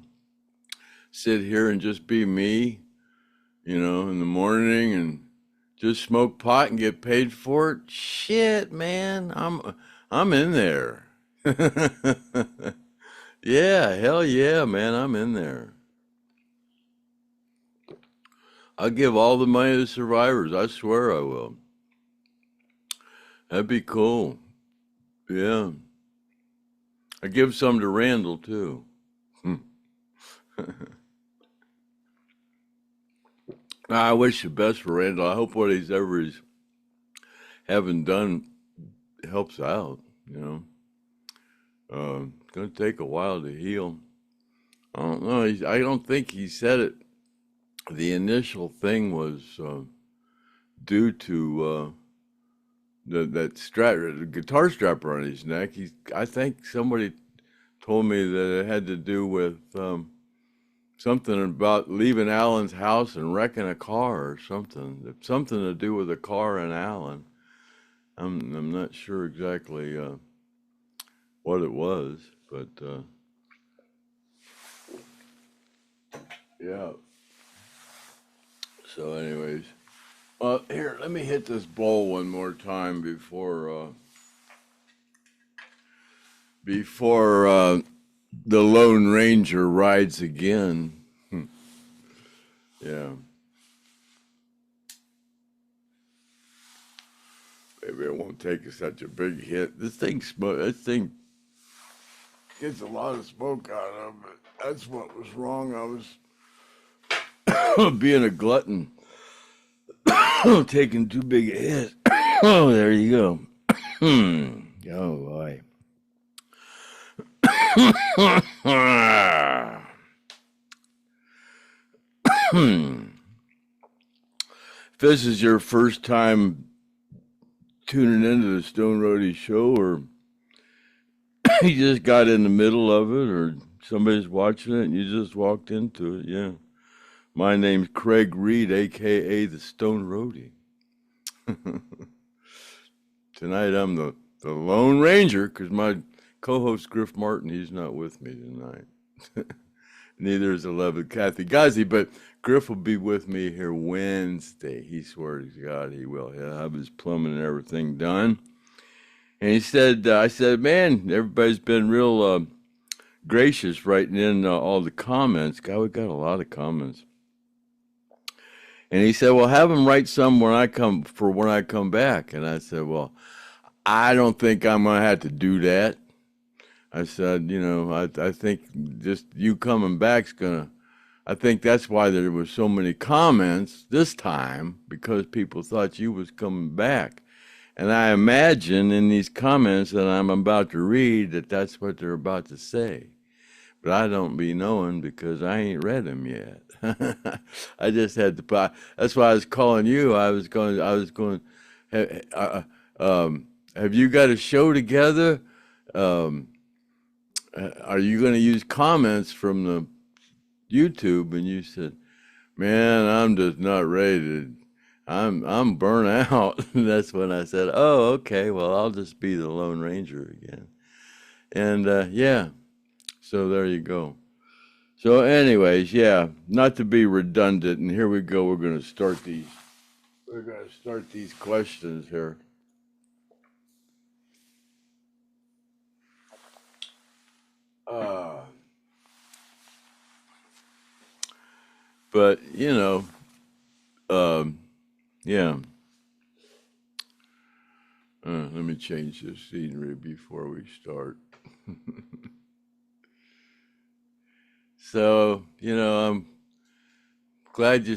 [SPEAKER 3] sit here and just be me. You know, in the morning and just smoke pot and get paid for it. Shit, man, I'm in there. Yeah, hell yeah, man, I'm in there. I'll give all the money to the survivors. I swear I will. That'd be cool. Yeah. I give some to Randall too. I wish the best for Randall. I hope what he's having done helps out. You know, it's gonna take a while to heal. I don't know. I don't think he said it. The initial thing was due to that strap, the guitar strap around his neck. I think somebody told me that it had to do with something about leaving Alan's house and wrecking a car or something. Something to do with a car and Alan. I'm not sure exactly what it was, but yeah. So, anyways, here, let me hit this bowl one more time before the Lone Ranger rides again. Yeah. Maybe it won't take such a big hit. This thing gets a lot of smoke out of it. That's what was wrong. I was being a glutton, taking too big a hit. Oh, there you go. Oh boy. If this is your first time tuning into the Stone Roadie show, or you just got in the middle of it, or somebody's watching it and you just walked into it, yeah. My name's Craig Reed, aka the Stone Roadie. Tonight I'm the Lone Ranger, because my co-host Griff Martin, he's not with me tonight. Neither is 11 Kathy Ghazi, but Griff will be with me here Wednesday. He swears to God he will. He'll have his plumbing and everything done. And he said, I said, man, everybody's been real gracious writing in all the comments. God, we got a lot of comments. And he said, well, have him write some when I come back. And I said, well, I don't think I'm going to have to do that. I said, you know, I think just you coming back's going to, I think that's why there were so many comments this time, because people thought you was coming back. And I imagine in these comments that I'm about to read that that's what they're about to say. But I don't be knowing because I ain't read them yet. I just had to, that's why I was calling you. I was going, have you got a show together? Are you going to use comments from the YouTube? And you said, man, I'm just not ready to, I'm burnt out. That's when I said, oh, okay, well, I'll just be the Lone Ranger again. And yeah, so there you go. So anyways, yeah, not to be redundant, and here we go. We're going to start these questions here. But, you know, yeah. Let me change the scenery before we start. So, you know, I'm glad you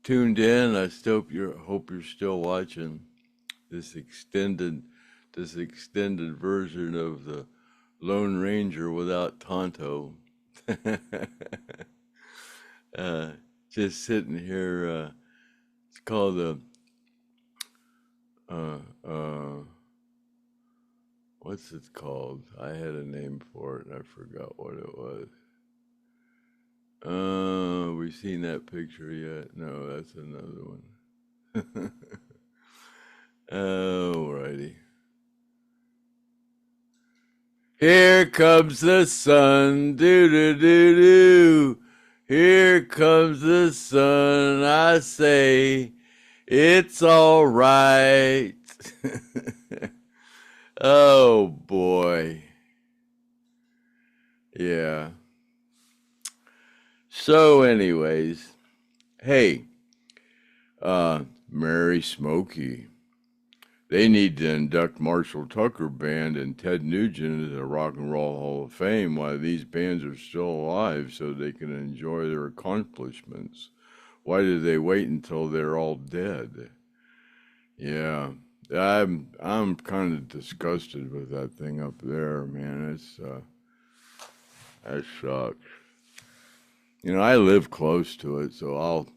[SPEAKER 3] tuned in. I hope you're still watching this extended version of the Lone Ranger without Tonto. Just sitting here. It's called uh, uh, what's it called? I had a name for it and I forgot what it was. We seen that picture yet? No, that's another one. Alrighty. Here comes the sun, doo doo doo doo. Here comes the sun, I say, it's all right. Oh boy. Yeah. So, anyways, hey, Mary Smokey. They need to induct Marshall Tucker Band and Ted Nugent into the Rock and Roll Hall of Fame while these bands are still alive so they can enjoy their accomplishments. Why did they wait until they're all dead? Yeah, I'm kind of disgusted with that thing up there, man. That sucks. You know, I live close to it, so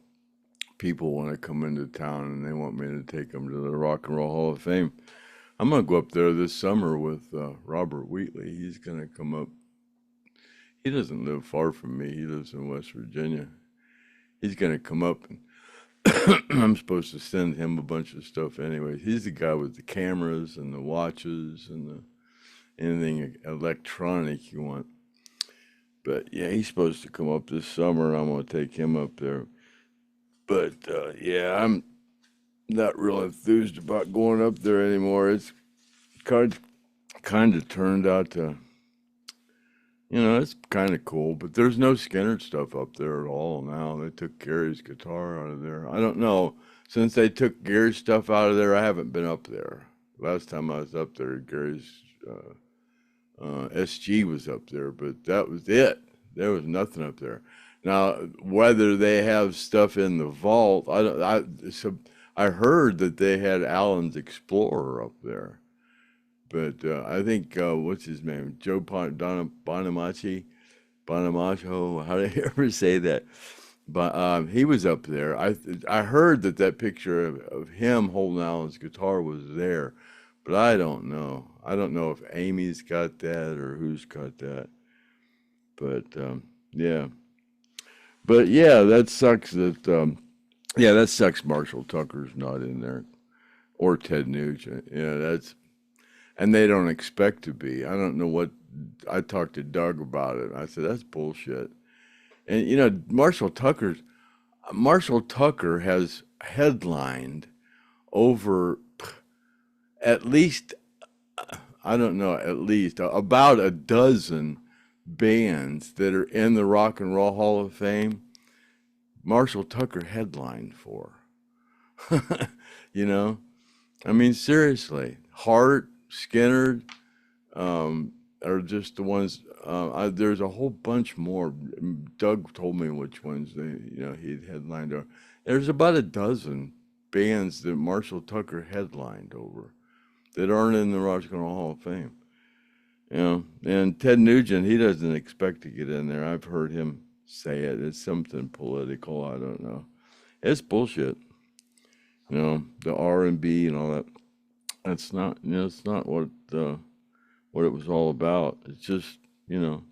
[SPEAKER 3] people want to come into town and they want me to take them to the Rock and Roll Hall of Fame. I'm going to go up there this summer with Robert Wheatley. He's going to come up. He doesn't live far from me. He lives in West Virginia. He's going to come up, and I'm supposed to send him a bunch of stuff anyway. He's the guy with the cameras and the watches and anything electronic you want. But yeah, he's supposed to come up this summer, and I'm going to take him up there. But yeah, I'm not real enthused about going up there anymore. It's kind of turned out to, it's kind of cool, but there's no Skynyrd stuff up there at all now. They took Gary's guitar out of there. I don't know. Since they took Gary's stuff out of there, I haven't been up there. Last time I was up there, Gary's SG was up there, but that was it. There was nothing up there. Now, whether they have stuff in the vault, I heard that they had Alan's Explorer up there. But I think, what's his name? Joe Bonamacho, how do you ever say that? But he was up there. I heard that picture of him holding Alan's guitar was there, but I don't know. I don't know if Amy's got that or who's got that. But yeah. But yeah, that sucks that sucks Marshall Tucker's not in there. Or Ted Nugent. Yeah, and they don't expect to be. I don't know what, I talked to Doug about it. I said, that's bullshit. And Marshall Tucker has headlined over at least, I don't know, at least about a dozen bands that are in the Rock and Roll Hall of Fame. Marshall Tucker headlined for. I mean, seriously, Hart, Skynyrd, are just the ones. There's a whole bunch more. Doug told me which ones he'd headlined over. There's about a dozen bands that Marshall Tucker headlined over that aren't in the Rock and Roll Hall of Fame. And Ted Nugent, he doesn't expect to get in there. I've heard him say it. It's something political. I don't know. It's bullshit. The R&B and all that. That's not. It's not what it was all about. It's just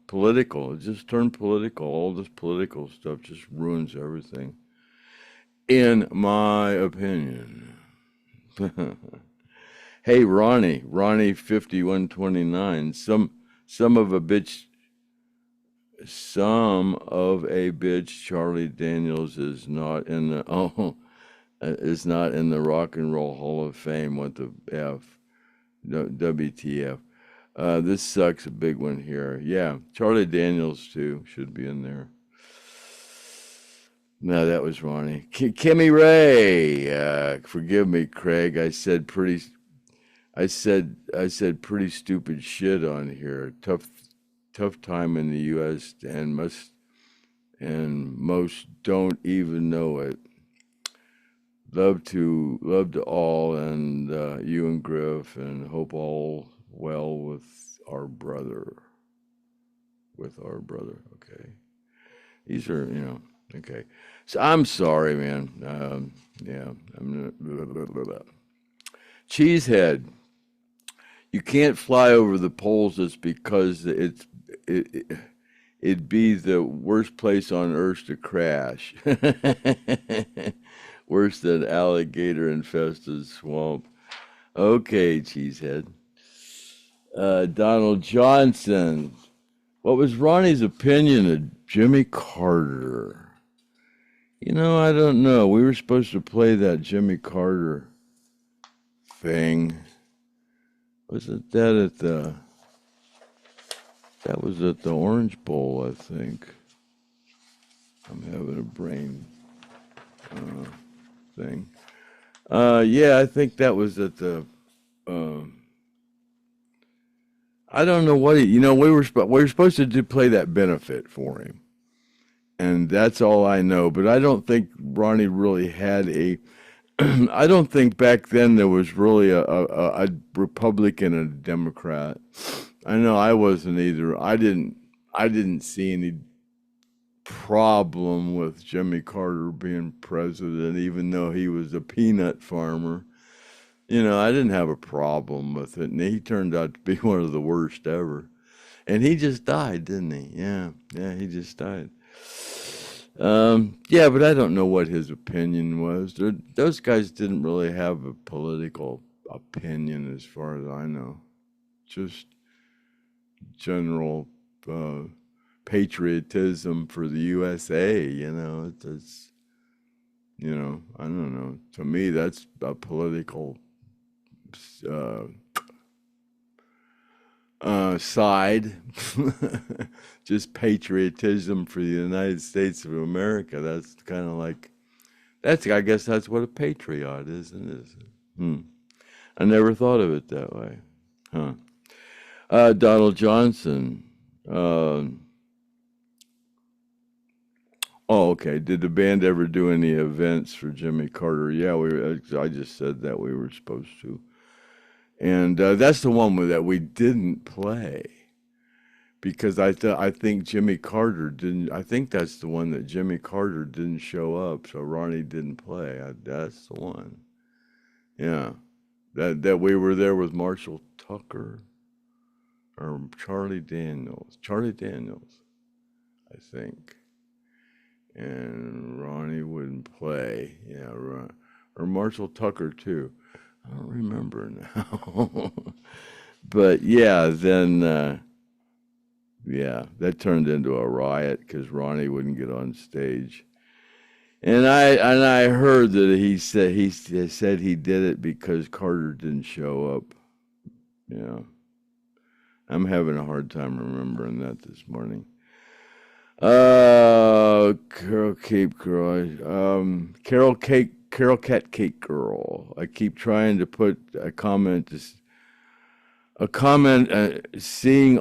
[SPEAKER 3] political. It just turned political. All this political stuff just ruins everything, in my opinion. Hey, Ronnie 5129. Some of a bitch. Charlie Daniels is not in the Rock and Roll Hall of Fame. What the F? No, WTF? This sucks. A big one here. Yeah, Charlie Daniels too should be in there. No, that was Ronnie. Kimmy Ray. Forgive me, Craig. I said pretty stupid shit on here. Tough time in the U.S. and most don't even know it. Love to all, and you and Griff, and hope all well with our brother. With our brother, okay. These are, okay. So I'm sorry, man. Yeah, Cheesehead. You can't fly over the poles just because it'd be the worst place on earth to crash. Worse than alligator infested swamp. Okay, Cheesehead. Donald Johnson. What was Ronnie's opinion of Jimmy Carter? I don't know. We were supposed to play that Jimmy Carter thing. Wasn't that at the... That was at the Orange Bowl, I think. I'm having a brain thing. Yeah, I think that was at the... I don't know what we were supposed to play that benefit for him, and that's all I know. But I don't think Ronnie really had a. I don't think back then there was really a Republican and a Democrat. I know I wasn't either. I didn't see any problem with Jimmy Carter being president, even though he was a peanut farmer. I didn't have a problem with it, and he turned out to be one of the worst ever. And he just died, didn't he? Yeah, he just died. Yeah, but I don't know what his opinion was. Those guys didn't really have a political opinion as far as I know. Just general patriotism for the USA, It's, I don't know. To me, that's a political side. Just patriotism for the United States of America. That's kind of like, I guess that's what a patriot is, isn't it? I never thought of it that way. Donald Johnson. Oh, okay. Did the band ever do any events for Jimmy Carter? Yeah, I just said that we were supposed to. And that's the one that we didn't play because I think Jimmy Carter didn't. I think that's the one that Jimmy Carter didn't show up, so Ronnie didn't play. That's the one. Yeah, that we were there with Marshall Tucker or Charlie Daniels. Charlie Daniels, I think. And Ronnie wouldn't play. Yeah, or Marshall Tucker too. I don't remember now. But yeah, then that turned into a riot because Ronnie wouldn't get on stage. And I heard that he said he did it because Carter didn't show up. Yeah. I'm having a hard time remembering that this morning. Carol Cape Girl. Carol Cat Cake Girl. I keep trying to put a comment on seeing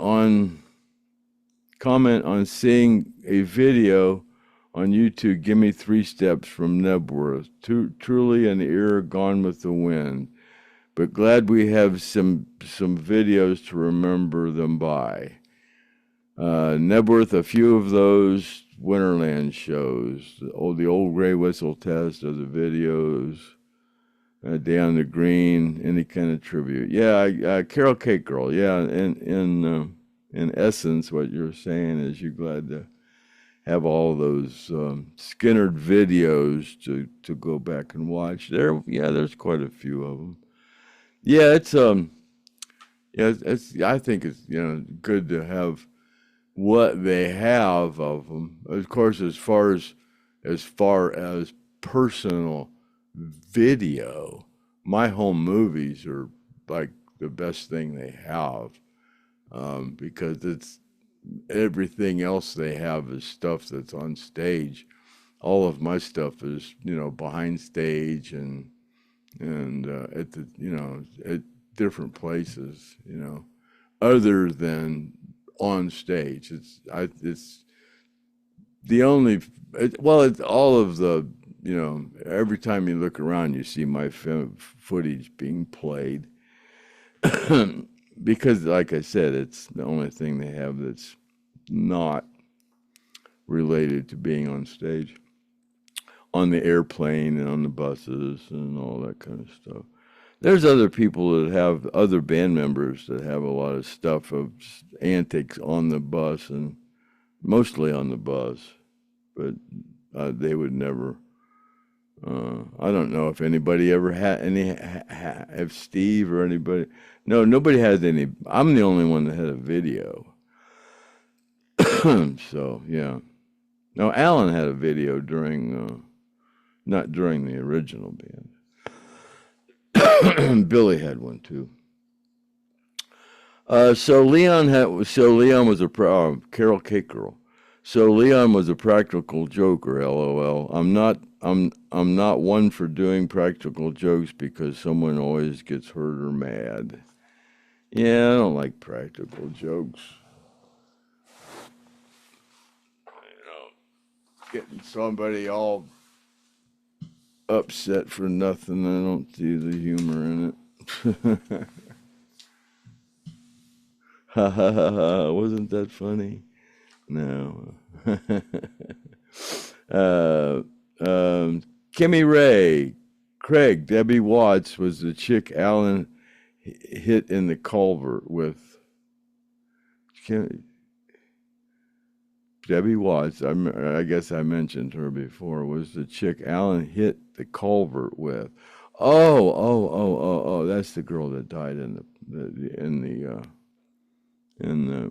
[SPEAKER 3] a video on YouTube. Give me 3 steps from Nebworth. Truly an era gone with the wind, but glad we have some videos to remember them by. Nebworth, a few of those Winterland shows, the old Gray Whistle Test of the videos, Day on the Green, any kind of tribute. Yeah, Carol Cake Girl. Yeah, in essence, what you're saying is you're glad to have all those Skynyrd videos to go back and watch. There's quite a few of them. Yeah, it's I think it's good to have what they have of them. Of course, as far as personal video, my home movies are like the best thing they have, because it's everything else they have is stuff that's on stage. All of my stuff is behind stage and at the at different places, other than on stage. It's the only, it's all of the, every time you look around, you see my footage being played. because, like I said, it's the only thing they have that's not related to being on stage, on the airplane and on the buses and all that kind of stuff. There's other people that have other band members that have a lot of stuff of antics on the bus and mostly on the bus, but they would never. I don't know if anybody ever had any, if Steve or anybody. No, nobody has any. I'm the only one that had a video. So, yeah. No, Alan had a video during, not during the original band. Billy had one too. So Leon was a Carol Cake Girl. So Leon was a practical joker, LOL. I'm not one for doing practical jokes because someone always gets hurt or mad. Yeah, I don't like practical jokes. You know, getting somebody all upset for nothing. I don't see the humor in it. Ha ha ha ha! Wasn't that funny? No. Kimmy Ray, Craig, Debbie Watts was the chick Alan hit in the culvert with. Debbie Watts, I guess I mentioned her before, was the chick Alan hit the culvert with. Oh, that's the girl that died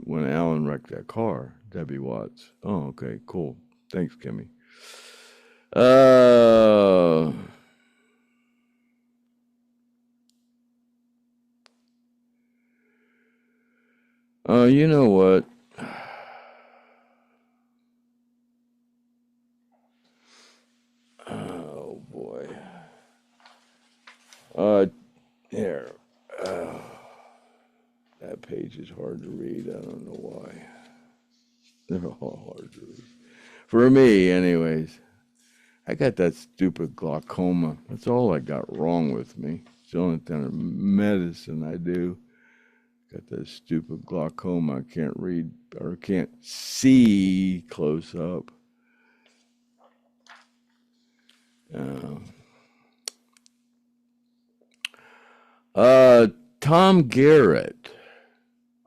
[SPEAKER 3] when Alan wrecked that car, Debbie Watts. Oh, okay, cool. Thanks, Kimmy. You know what? Oh, boy. Here. That page is hard to read. I don't know why. They're all hard to read. For me, anyways. I got that stupid glaucoma. That's all I got wrong with me. It's the only kind of medicine I do. Got that stupid glaucoma. I can't read or can't see close up. Tom Garrett.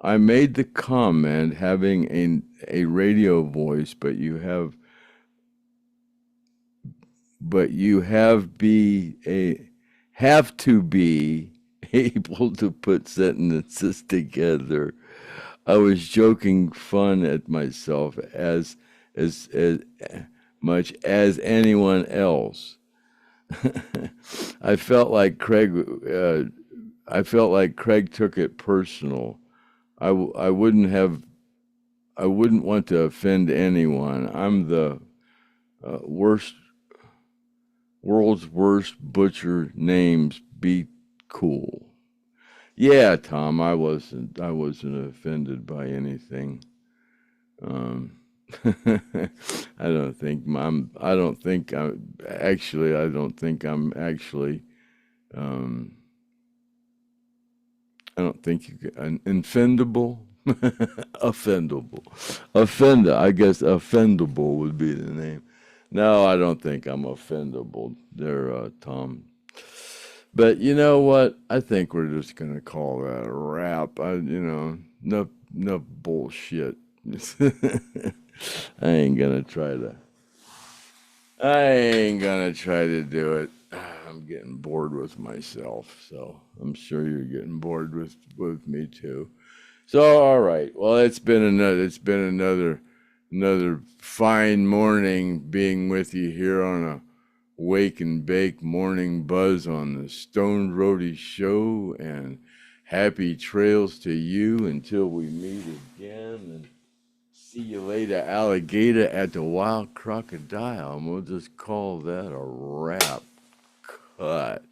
[SPEAKER 3] I made the comment having a radio voice, but you have to be able to put sentences together. I was joking fun at myself as much as anyone else. I felt like Craig took it personal. I wouldn't want to offend anyone. I'm the world's worst butcher names. Be cool. Yeah, Tom, I wasn't offended by anything. I don't think I'm actually I don't think you can, offendable. I guess offendable would be the name. No, I don't think I'm offendable there, Tom. But you know what? I think we're just going to call that a wrap. No bullshit. I ain't going to try to do it. I'm getting bored with myself, so I'm sure you're getting bored with me too. So, all right. Well, it's been another fine morning being with you here on a wake and bake morning buzz on the STONED Roadie show, and happy trails to you until we meet again, and see you later, alligator at the Wild Crocodile, and we'll just call that a wrap. Cut.